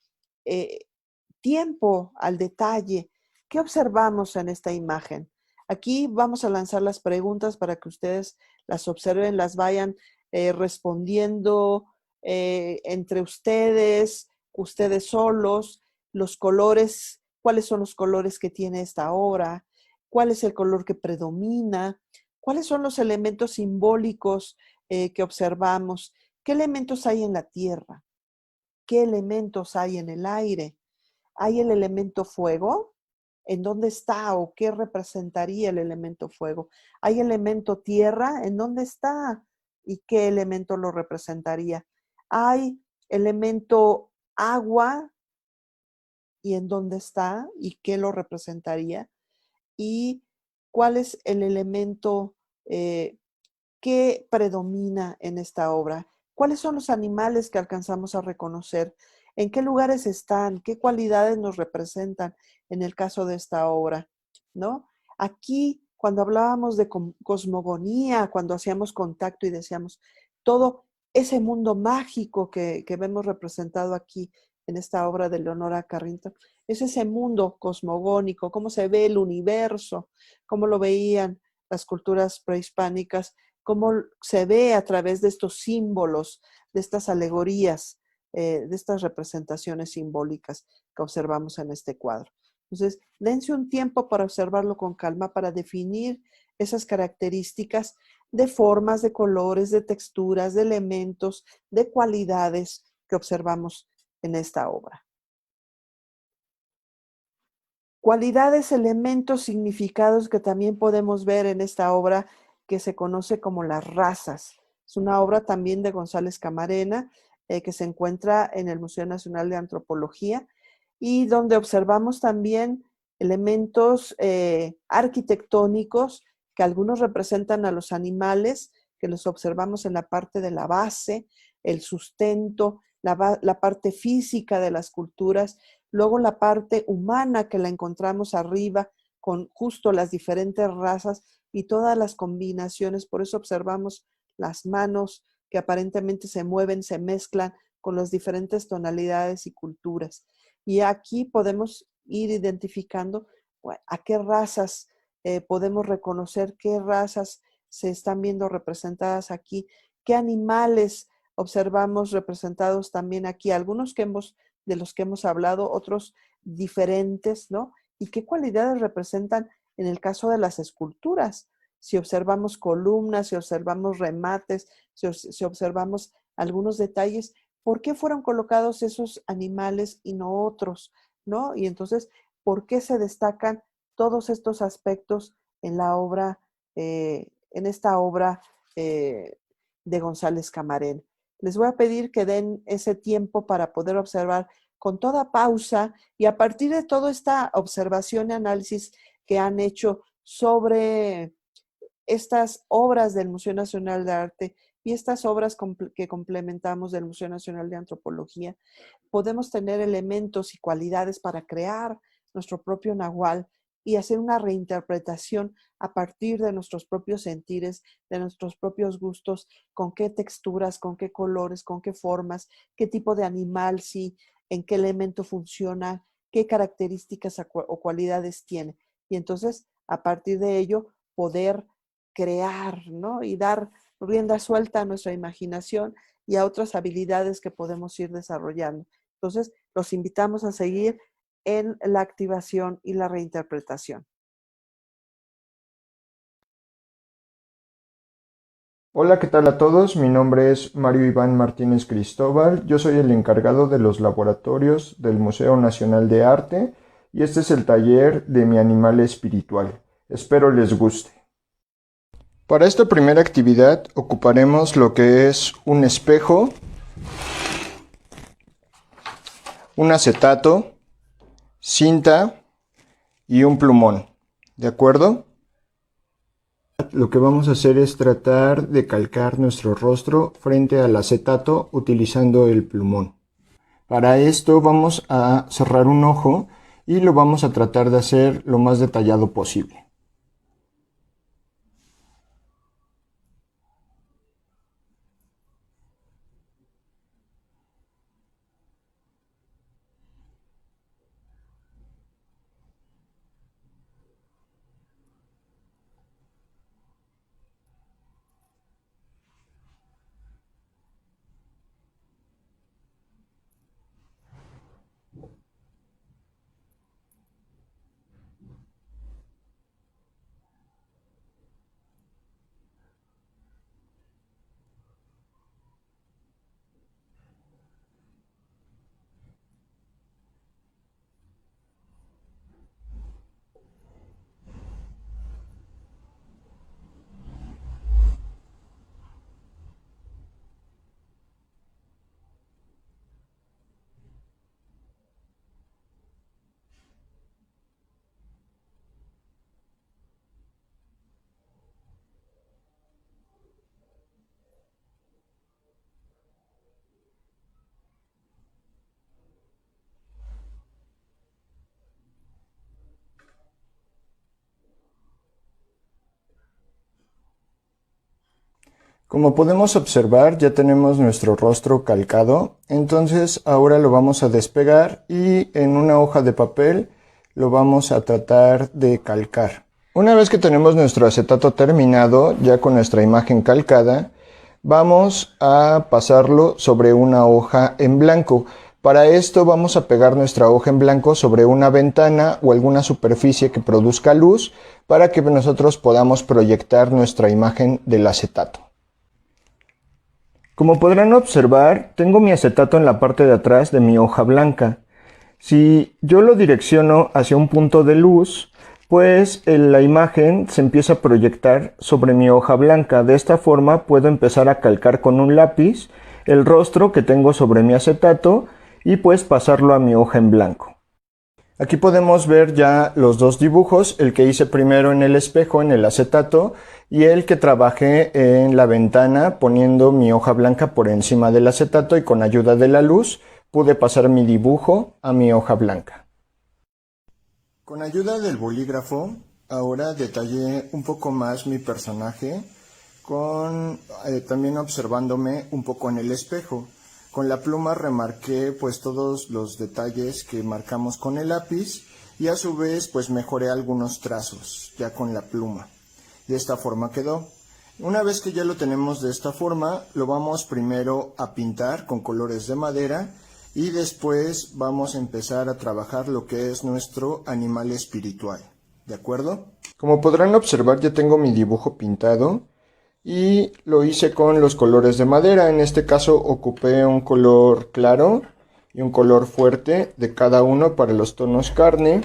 tiempo al detalle. ¿Qué observamos en esta imagen? Aquí vamos a lanzar las preguntas para que ustedes las observen, las vayan respondiendo entre ustedes, ustedes solos, los colores, cuáles son los colores que tiene esta obra, cuál es el color que predomina, cuáles son los elementos simbólicos que observamos, qué elementos hay en la tierra, qué elementos hay en el aire. ¿Hay el elemento fuego? ¿En dónde está o qué representaría el elemento fuego? ¿Hay elemento tierra? ¿En dónde está y qué elemento lo representaría? ¿Hay elemento agua? ¿Y en dónde está y qué lo representaría? ¿Y cuál es el elemento que predomina en esta obra? ¿Cuáles son los animales que alcanzamos a reconocer? ¿En qué lugares están? ¿Qué cualidades nos representan en el caso de esta obra? ¿No? Aquí, cuando hablábamos de cosmogonía, cuando hacíamos contacto y decíamos todo ese mundo mágico que vemos representado aquí en esta obra de Leonora Carrington, es ese mundo cosmogónico, cómo se ve el universo, cómo lo veían las culturas prehispánicas, cómo se ve a través de estos símbolos, de estas alegorías, de estas representaciones simbólicas que observamos en este cuadro. Entonces, dense un tiempo para observarlo con calma, para definir esas características de formas, de colores, de texturas, de elementos, de cualidades que observamos en esta obra. Cualidades, elementos, significados que también podemos ver en esta obra que se conoce como Las Razas. Es una obra también de González Camarena que se encuentra en el Museo Nacional de Antropología y donde observamos también elementos arquitectónicos que algunos representan a los animales, que los observamos en la parte de la base, el sustento, la parte física de las culturas, luego la parte humana que la encontramos arriba con justo las diferentes razas y todas las combinaciones, por eso observamos las manos que aparentemente se mueven, se mezclan con las diferentes tonalidades y culturas. Y aquí podemos ir identificando a qué razas podemos reconocer, qué razas se están viendo representadas aquí, qué animales observamos representados también aquí, algunos de los que hemos hablado, otros diferentes, ¿no? Y qué cualidades representan en el caso de las esculturas. Si observamos columnas, si observamos remates, si observamos algunos detalles, ¿por qué fueron colocados esos animales y no otros? ¿No? Y entonces, ¿por qué se destacan todos estos aspectos en la obra, en esta obra de González Camarena? Les voy a pedir que den ese tiempo para poder observar con toda pausa y a partir de toda esta observación y análisis que han hecho sobre estas obras del Museo Nacional de Arte y estas obras que complementamos del Museo Nacional de Antropología, podemos tener elementos y cualidades para crear nuestro propio nahual y hacer una reinterpretación a partir de nuestros propios sentires, de nuestros propios gustos, con qué texturas, con qué colores, con qué formas, qué tipo de animal, sí, en qué elemento funciona, qué características o cualidades tiene. Y entonces, a partir de ello, poder crear, ¿no? Y dar rienda suelta a nuestra imaginación y a otras habilidades que podemos ir desarrollando. Entonces, los invitamos a seguir en la activación y la reinterpretación. Hola, ¿qué tal a todos? Mi nombre es Mario Iván Martínez Cristóbal. Yo soy el encargado de los laboratorios del Museo Nacional de Arte y este es el taller de mi animal espiritual. Espero les guste. Para esta primera actividad ocuparemos lo que es un espejo, un acetato, cinta y un plumón, ¿de acuerdo? Lo que vamos a hacer es tratar de calcar nuestro rostro frente al acetato utilizando el plumón. Para esto vamos a cerrar un ojo y lo vamos a tratar de hacer lo más detallado posible. Como podemos observar, ya tenemos nuestro rostro calcado, entonces ahora lo vamos a despegar y en una hoja de papel lo vamos a tratar de calcar. Una vez que tenemos nuestro acetato terminado, ya con nuestra imagen calcada, vamos a pasarlo sobre una hoja en blanco. Para esto vamos a pegar nuestra hoja en blanco sobre una ventana o alguna superficie que produzca luz para que nosotros podamos proyectar nuestra imagen del acetato. Como podrán observar, tengo mi acetato en la parte de atrás de mi hoja blanca. Si yo lo direcciono hacia un punto de luz, pues la imagen se empieza a proyectar sobre mi hoja blanca. De esta forma puedo empezar a calcar con un lápiz el rostro que tengo sobre mi acetato y pues pasarlo a mi hoja en blanco. Aquí podemos ver ya los dos dibujos, el que hice primero en el espejo, en el acetato, y el que trabajé en la ventana poniendo mi hoja blanca por encima del acetato y con ayuda de la luz pude pasar mi dibujo a mi hoja blanca. Con ayuda del bolígrafo, ahora detallé un poco más mi personaje, también observándome un poco en el espejo. Con la pluma remarqué pues todos los detalles que marcamos con el lápiz y a su vez pues mejoré algunos trazos ya con la pluma. De esta forma quedó. Una vez que ya lo tenemos de esta forma, lo vamos primero a pintar con colores de madera y después vamos a empezar a trabajar lo que es nuestro animal espiritual. ¿De acuerdo? Como podrán observar, ya tengo mi dibujo pintado y lo hice con los colores de madera. En este caso ocupé un color claro y un color fuerte de cada uno para los tonos carne.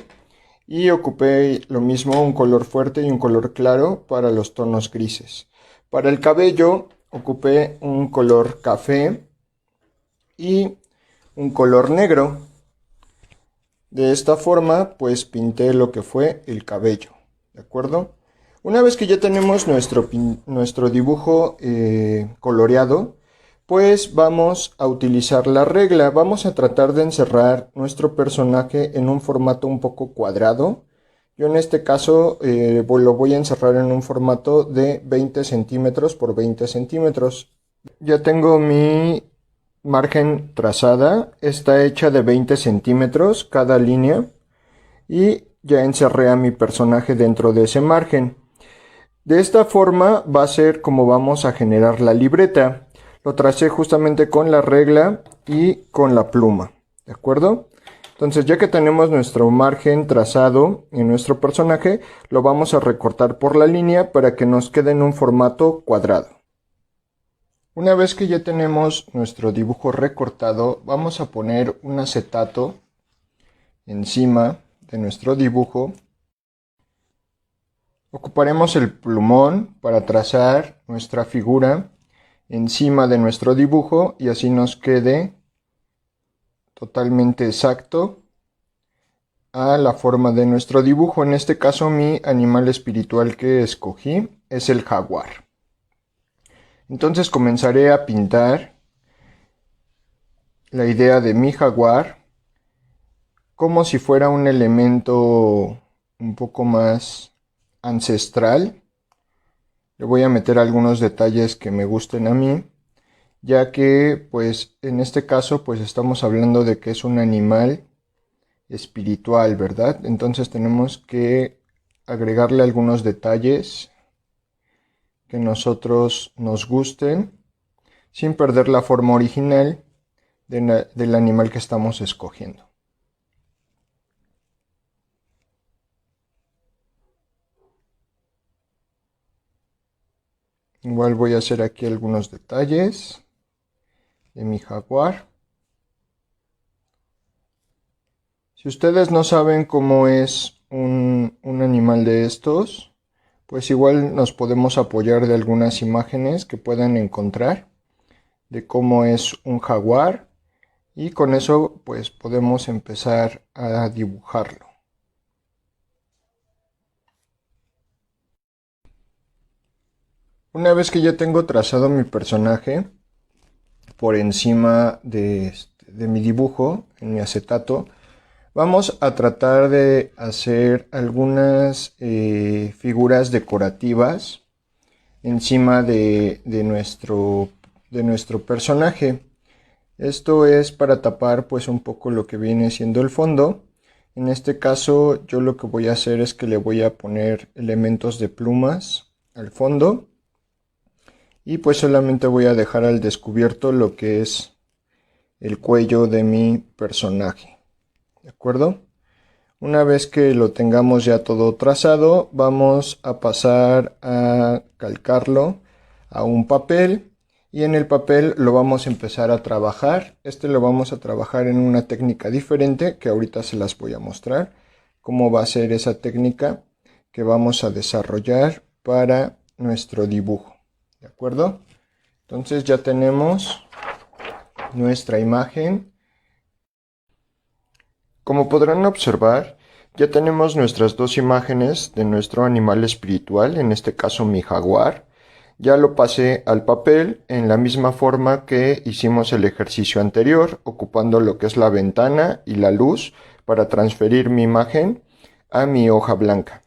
Y ocupé lo mismo, un color fuerte y un color claro para los tonos grises. Para el cabello ocupé un color café y un color negro. De esta forma pues pinté lo que fue el cabello, ¿de acuerdo? Una vez que ya tenemos nuestro dibujo coloreado, pues vamos a utilizar la regla. Vamos a tratar de encerrar nuestro personaje en un formato un poco cuadrado. Yo en este caso lo voy a encerrar en un formato de 20 centímetros por 20 centímetros. Ya tengo mi margen trazada. Está hecha de 20 centímetros cada línea. Y ya encerré a mi personaje dentro de ese margen. De esta forma va a ser como vamos a generar la libreta. Lo tracé justamente con la regla y con la pluma, ¿de acuerdo? Entonces ya que tenemos nuestro margen trazado en nuestro personaje, lo vamos a recortar por la línea para que nos quede en un formato cuadrado. Una vez que ya tenemos nuestro dibujo recortado, vamos a poner un acetato encima de nuestro dibujo. Ocuparemos el plumón para trazar nuestra figura encima de nuestro dibujo y así nos quede totalmente exacto a la forma de nuestro dibujo. En este caso, mi animal espiritual que escogí es el jaguar. Entonces comenzaré a pintar la idea de mi jaguar como si fuera un elemento un poco más ancestral. Le voy a meter algunos detalles que me gusten a mí, ya que pues en este caso pues estamos hablando de que es un animal espiritual, ¿verdad? Entonces tenemos que agregarle algunos detalles que nosotros nos gusten sin perder la forma original del animal que estamos escogiendo. Igual voy a hacer aquí algunos detalles de mi jaguar. Si ustedes no saben cómo es un animal de estos, pues igual nos podemos apoyar de algunas imágenes que puedan encontrar de cómo es un jaguar, y con eso pues podemos empezar a dibujarlo. Una vez que ya tengo trazado mi personaje por encima de mi dibujo en mi acetato, vamos a tratar de hacer algunas figuras decorativas encima de nuestro personaje. Esto es para tapar pues un poco lo que viene siendo el fondo. En este caso yo lo que voy a hacer es que le voy a poner elementos de plumas al fondo, y pues solamente voy a dejar al descubierto lo que es el cuello de mi personaje. ¿De acuerdo? Una vez que lo tengamos ya todo trazado, vamos a pasar a calcarlo a un papel, y en el papel lo vamos a empezar a trabajar. Lo vamos a trabajar en una técnica diferente que ahorita se las voy a mostrar cómo va a ser esa técnica que vamos a desarrollar para nuestro dibujo. ¿De acuerdo? Entonces ya tenemos nuestra imagen. Como podrán observar, ya tenemos nuestras dos imágenes de nuestro animal espiritual, en este caso mi jaguar. Ya lo pasé al papel en la misma forma que hicimos el ejercicio anterior, ocupando lo que es la ventana y la luz para transferir mi imagen a mi hoja blanca.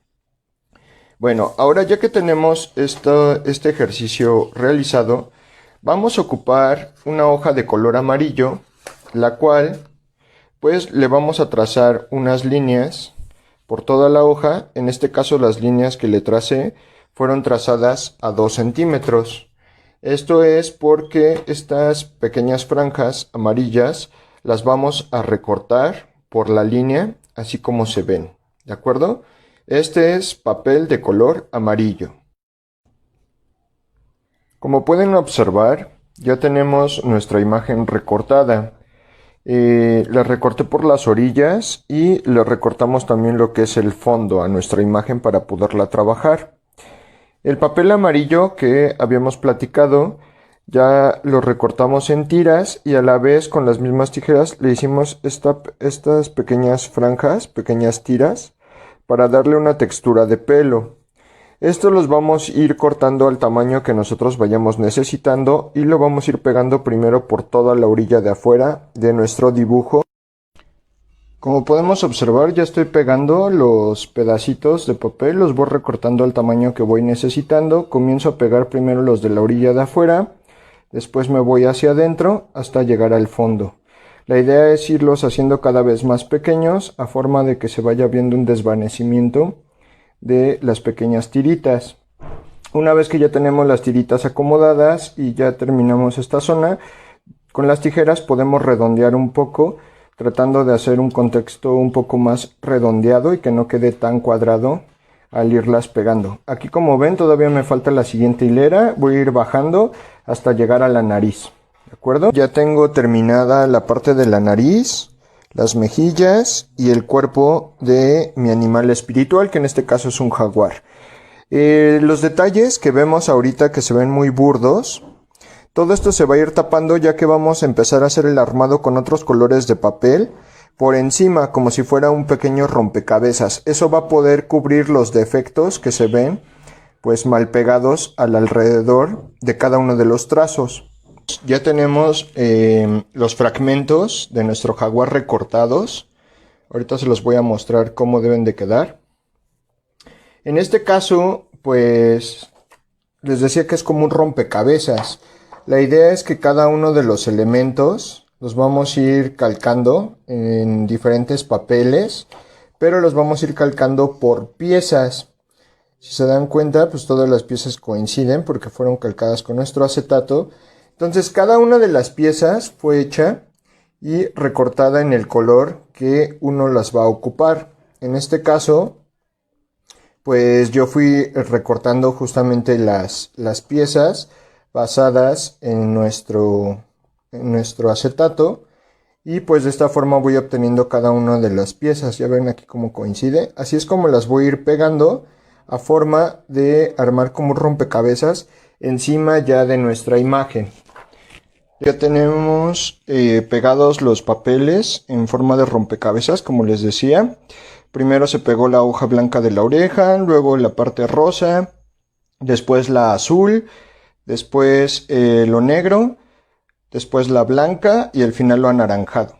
Bueno, ahora ya que tenemos este ejercicio realizado, vamos a ocupar una hoja de color amarillo, la cual pues le vamos a trazar unas líneas por toda la hoja. En este caso las líneas que le tracé fueron trazadas a 2 centímetros. Esto es porque estas pequeñas franjas amarillas las vamos a recortar por la línea, así como se ven. ¿De acuerdo? Este es papel de color amarillo. Como pueden observar, ya tenemos nuestra imagen recortada. La recorté por las orillas y le recortamos también lo que es el fondo a nuestra imagen para poderla trabajar. El papel amarillo que habíamos platicado ya lo recortamos en tiras, y a la vez con las mismas tijeras le hicimos estas pequeñas franjas, pequeñas tiras, para darle una textura de pelo. Esto los vamos a ir cortando al tamaño que nosotros vayamos necesitando, y lo vamos a ir pegando primero por toda la orilla de afuera de nuestro dibujo. Como podemos observar, ya estoy pegando los pedacitos de papel, los voy recortando al tamaño que voy necesitando. Comienzo a pegar primero los de la orilla de afuera, después me voy hacia adentro hasta llegar al fondo. La idea es irlos haciendo cada vez más pequeños, a forma de que se vaya viendo un desvanecimiento de las pequeñas tiritas. Una vez que ya tenemos las tiritas acomodadas y ya terminamos esta zona, con las tijeras podemos redondear un poco, tratando de hacer un contexto un poco más redondeado y que no quede tan cuadrado al irlas pegando. Aquí, como ven, todavía me falta la siguiente hilera. Voy a ir bajando hasta llegar a la nariz. ¿De acuerdo? Ya tengo terminada la parte de la nariz, las mejillas y el cuerpo de mi animal espiritual, que en este caso es un jaguar. Los detalles que vemos ahorita, que se ven muy burdos, Todo esto se va a ir tapando ya que vamos a empezar a hacer el armado con otros colores de papel por encima, como si fuera un pequeño rompecabezas. Eso va a poder cubrir los defectos que se ven pues mal pegados al alrededor de cada uno de los trazos. Ya tenemos los fragmentos de nuestro jaguar recortados. Ahorita se los voy a mostrar cómo deben de quedar. En este caso, pues les decía que es como un rompecabezas. La idea es que cada uno de los elementos los vamos a ir calcando en diferentes papeles, pero los vamos a ir calcando por piezas. Si se dan cuenta, pues todas las piezas coinciden porque fueron calcadas con nuestro acetato. Entonces cada una de las piezas fue hecha y recortada en el color que uno las va a ocupar. En este caso, pues yo fui recortando justamente las piezas basadas en nuestro acetato, y pues de esta forma voy obteniendo cada una de las piezas. Ya ven aquí cómo coincide. Así es como las voy a ir pegando a forma de armar como un rompecabezas encima ya de nuestra imagen. Ya tenemos pegados los papeles en forma de rompecabezas, como les decía. Primero se pegó la hoja blanca de la oreja, luego la parte rosa, después la azul, después lo negro, después la blanca y al final lo anaranjado.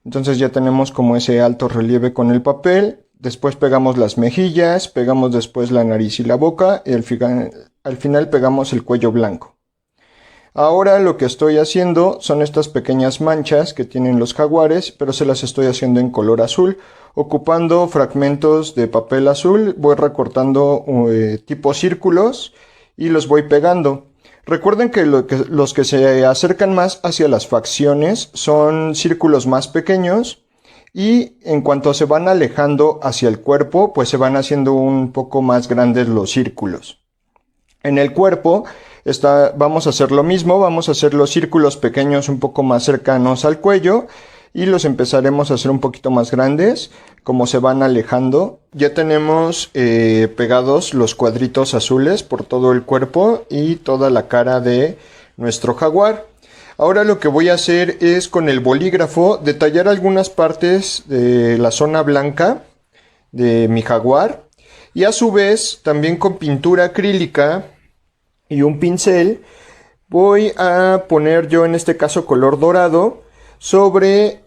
Entonces ya tenemos como ese alto relieve con el papel. Después pegamos las mejillas, pegamos después la nariz y la boca y al final pegamos el cuello blanco. Ahora lo que estoy haciendo son estas pequeñas manchas que tienen los jaguares, pero se las estoy haciendo en color azul. Ocupando fragmentos de papel azul, voy recortando tipo círculos y los voy pegando. Recuerden que los que se acercan más hacia las facciones son círculos más pequeños, y en cuanto se van alejando hacia el cuerpo, pues se van haciendo un poco más grandes los círculos. En el cuerpo vamos a hacer lo mismo, vamos a hacer los círculos pequeños un poco más cercanos al cuello y los empezaremos a hacer un poquito más grandes como se van alejando. Ya tenemos pegados los cuadritos azules por todo el cuerpo y toda la cara de nuestro jaguar. Ahora lo que voy a hacer es con el bolígrafo detallar algunas partes de la zona blanca de mi jaguar, y a su vez también con pintura acrílica y un pincel voy a poner yo en este caso color dorado sobre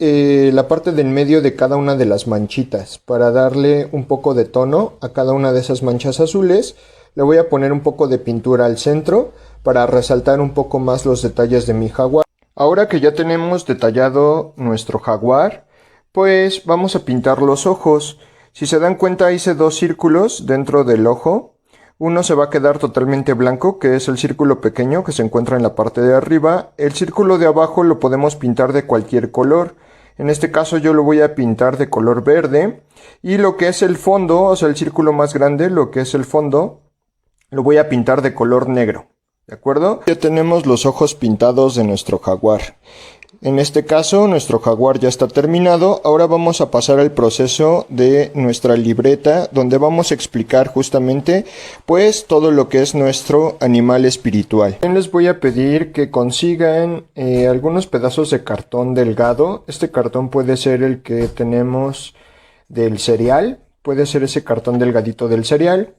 la parte del medio de cada una de las manchitas para darle un poco de tono a cada una de esas manchas azules. Le voy a poner un poco de pintura al centro para resaltar un poco más los detalles de mi jaguar. Ahora que ya tenemos detallado nuestro jaguar, pues vamos a pintar los ojos. Si se dan cuenta, hice dos círculos dentro del ojo. Uno se va a quedar totalmente blanco, que es el círculo pequeño que se encuentra en la parte de arriba. El círculo de abajo lo podemos pintar de cualquier color. En este caso yo lo voy a pintar de color verde. Y lo que es el fondo, o sea el círculo más grande, lo que es el fondo, lo voy a pintar de color negro. ¿De acuerdo? Ya tenemos los ojos pintados de nuestro jaguar. En este caso nuestro jaguar ya está terminado. Ahora vamos a pasar al proceso de nuestra libreta, donde vamos a explicar justamente pues todo lo que es nuestro animal espiritual. También les voy a pedir que consigan algunos pedazos de cartón delgado. Este cartón puede ser el que tenemos del cereal, puede ser ese cartón delgadito del cereal.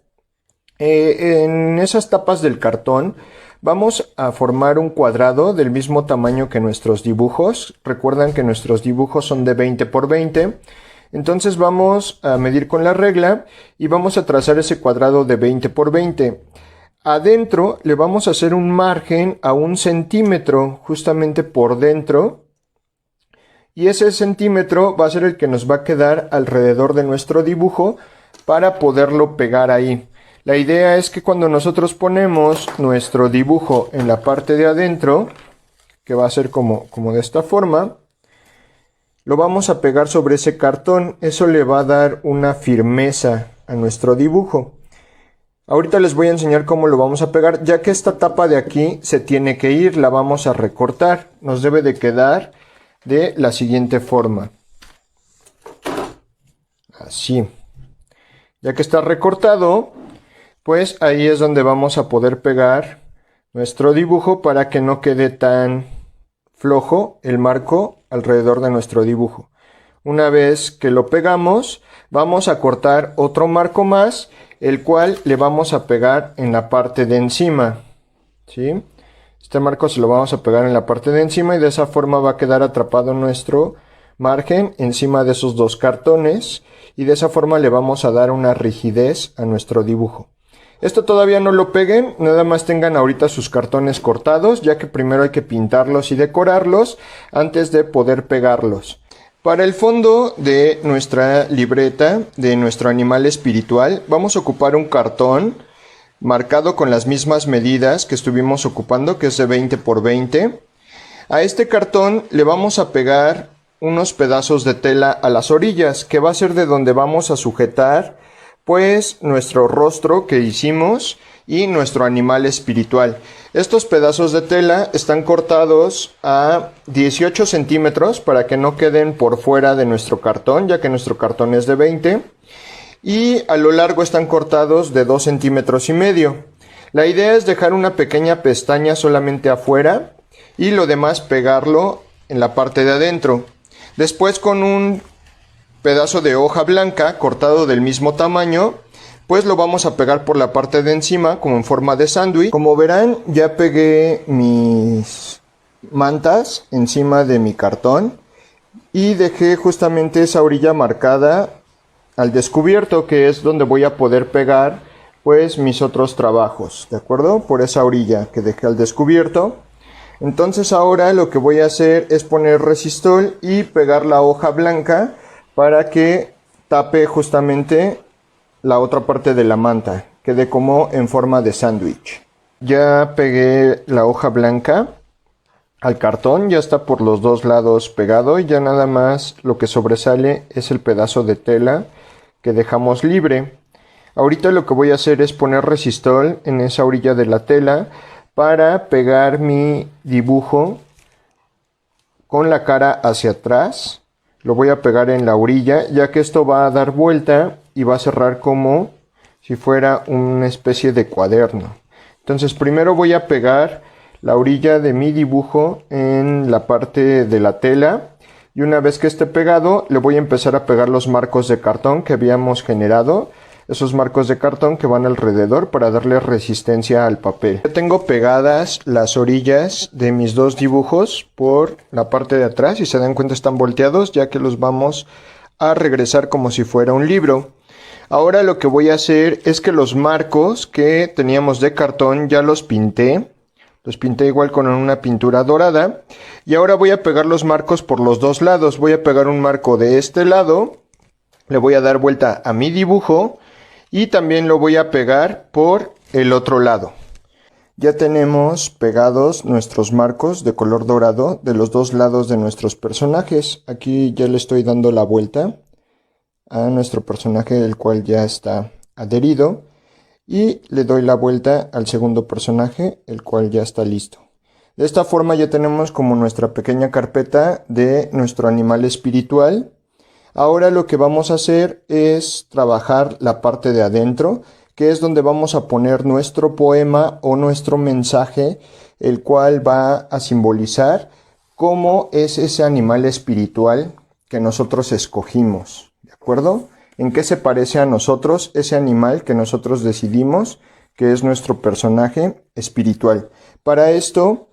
En esas tapas del cartón vamos a formar un cuadrado del mismo tamaño que nuestros dibujos. Recuerdan que nuestros dibujos son de 20 por 20. Entonces vamos a medir con la regla y vamos a trazar ese cuadrado de 20 por 20. Adentro le vamos a hacer un margen a 1 centímetro justamente por dentro. Y ese centímetro va a ser el que nos va a quedar alrededor de nuestro dibujo para poderlo pegar ahí. La idea es que cuando nosotros ponemos nuestro dibujo en la parte de adentro, que va a ser como de esta forma, lo vamos a pegar sobre ese cartón. Eso le va a dar una firmeza a nuestro dibujo. Ahorita les voy a enseñar cómo lo vamos a pegar, ya que esta tapa de aquí se tiene que ir, la vamos a recortar. Nos debe de quedar de la siguiente forma. Así. Ya que está recortado, pues ahí es donde vamos a poder pegar nuestro dibujo para que no quede tan flojo el marco alrededor de nuestro dibujo. Una vez que lo pegamos, vamos a cortar otro marco más, el cual le vamos a pegar en la parte de encima, ¿sí? Este marco se lo vamos a pegar en la parte de encima y de esa forma va a quedar atrapado nuestro margen encima de esos dos cartones y de esa forma le vamos a dar una rigidez a nuestro dibujo. Esto todavía no lo peguen, nada más tengan ahorita sus cartones cortados, ya que primero hay que pintarlos y decorarlos antes de poder pegarlos. Para el fondo de nuestra libreta, de nuestro animal espiritual, vamos a ocupar un cartón marcado con las mismas medidas que estuvimos ocupando, que es de 20 por 20. A este cartón le vamos a pegar unos pedazos de tela a las orillas, que va a ser de donde vamos a sujetar pues nuestro rostro que hicimos y nuestro animal espiritual. Estos pedazos de tela están cortados a 18 centímetros para que no queden por fuera de nuestro cartón, ya que nuestro cartón es de 20. Y a lo largo están cortados de 2 centímetros y medio. La idea es dejar una pequeña pestaña solamente afuera y lo demás pegarlo en la parte de adentro. Después, con un pedazo de hoja blanca cortado del mismo tamaño, pues lo vamos a pegar por la parte de encima como en forma de sándwich. Como verán, ya pegué mis mantas encima de mi cartón y dejé justamente esa orilla marcada al descubierto, que es donde voy a poder pegar pues mis otros trabajos, ¿de acuerdo? Por esa orilla que dejé al descubierto. Entonces ahora lo que voy a hacer es poner resistol y pegar la hoja blanca para que tape justamente la otra parte de la manta, quede como en forma de sándwich. Ya pegué la hoja blanca al cartón, ya está por los dos lados pegado y ya nada más lo que sobresale es el pedazo de tela que dejamos libre. Ahorita lo que voy a hacer es poner resistol en esa orilla de la tela para pegar mi dibujo con la cara hacia atrás. Lo voy a pegar en la orilla, ya que esto va a dar vuelta y va a cerrar como si fuera una especie de cuaderno. Entonces primero voy a pegar la orilla de mi dibujo en la parte de la tela y una vez que esté pegado le voy a empezar a pegar los marcos de cartón que habíamos generado, esos marcos de cartón que van alrededor para darle resistencia al papel. Ya tengo pegadas las orillas de mis dos dibujos por la parte de atrás, si se dan cuenta están volteados, ya que los vamos a regresar como si fuera un libro. Ahora lo que voy a hacer es que los marcos que teníamos de cartón ya los pinté igual con una pintura dorada y ahora voy a pegar los marcos por los dos lados. Voy a pegar un marco de este lado, le voy a dar vuelta a mi dibujo y también lo voy a pegar por el otro lado. Ya tenemos pegados nuestros marcos de color dorado de los dos lados de nuestros personajes. Aquí ya le estoy dando la vuelta a nuestro personaje, el cual ya está adherido, y le doy la vuelta al segundo personaje, el cual ya está listo. De esta forma ya tenemos como nuestra pequeña carpeta de nuestro animal espiritual. Ahora lo que vamos a hacer es trabajar la parte de adentro, que es donde vamos a poner nuestro poema o nuestro mensaje, el cual va a simbolizar cómo es ese animal espiritual que nosotros escogimos, ¿de acuerdo? ¿En qué se parece a nosotros ese animal que nosotros decidimos que es nuestro personaje espiritual? Para esto,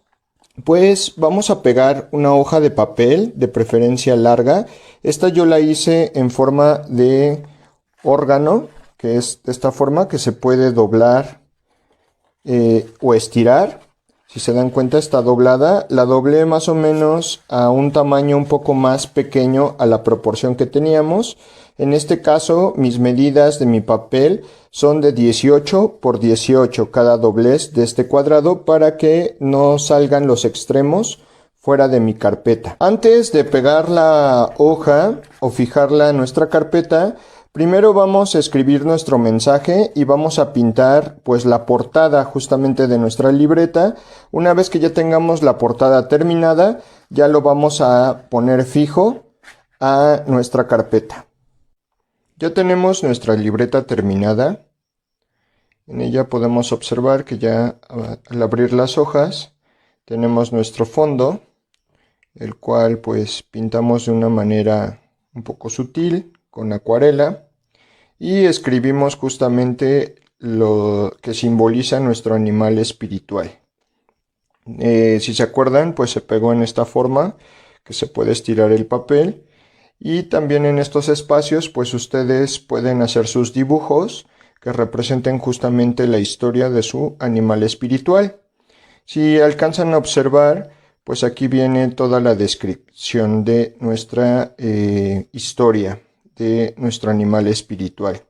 pues vamos a pegar una hoja de papel, de preferencia larga. Esta yo la hice en forma de órgano, que es de esta forma que se puede doblar o estirar. Si se dan cuenta está doblada. La doblé más o menos a un tamaño un poco más pequeño a la proporción que teníamos. En este caso, mis medidas de mi papel son de 18 por 18 cada doblez de este cuadrado para que no salgan los extremos fuera de mi carpeta. Antes de pegar la hoja o fijarla en nuestra carpeta, primero vamos a escribir nuestro mensaje y vamos a pintar pues la portada justamente de nuestra libreta. Una vez que ya tengamos la portada terminada, ya lo vamos a poner fijo a nuestra carpeta. Ya tenemos nuestra libreta terminada En ella podemos observar que ya al abrir las hojas tenemos nuestro fondo, el cual pues pintamos de una manera un poco sutil con acuarela y escribimos justamente lo que simboliza nuestro animal espiritual. Si se acuerdan, pues se pegó en esta forma que se puede estirar el papel, y también en estos espacios pues ustedes pueden hacer sus dibujos que representen justamente la historia de su animal espiritual. Si alcanzan a observar, pues aquí viene toda la descripción de nuestra historia de nuestro animal espiritual.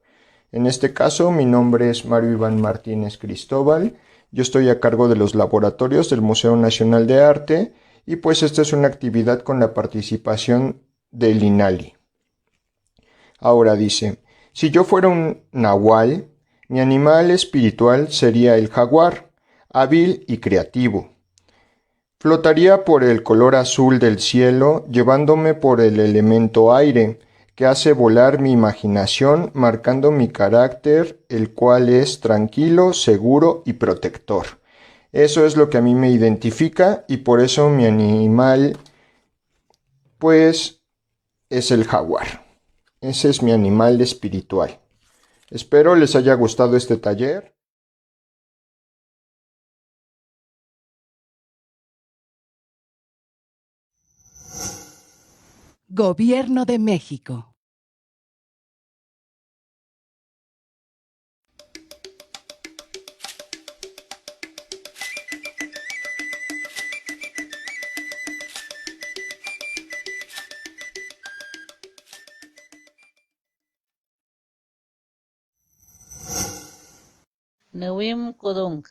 En este caso, mi nombre es Mario Iván Martínez Cristóbal. Yo estoy a cargo de los laboratorios del Museo Nacional de Arte y pues esta es una actividad con la participación del INALI. Ahora dice, si yo fuera un nahual, mi animal espiritual sería el jaguar, hábil y creativo. Flotaría por el color azul del cielo, llevándome por el elemento aire, que hace volar mi imaginación, marcando mi carácter, el cual es tranquilo, seguro y protector. Eso es lo que a mí me identifica y por eso mi animal, pues, es el jaguar. Ese es mi animal espiritual. Espero les haya gustado este taller. Gobierno de México. Newim Kudung.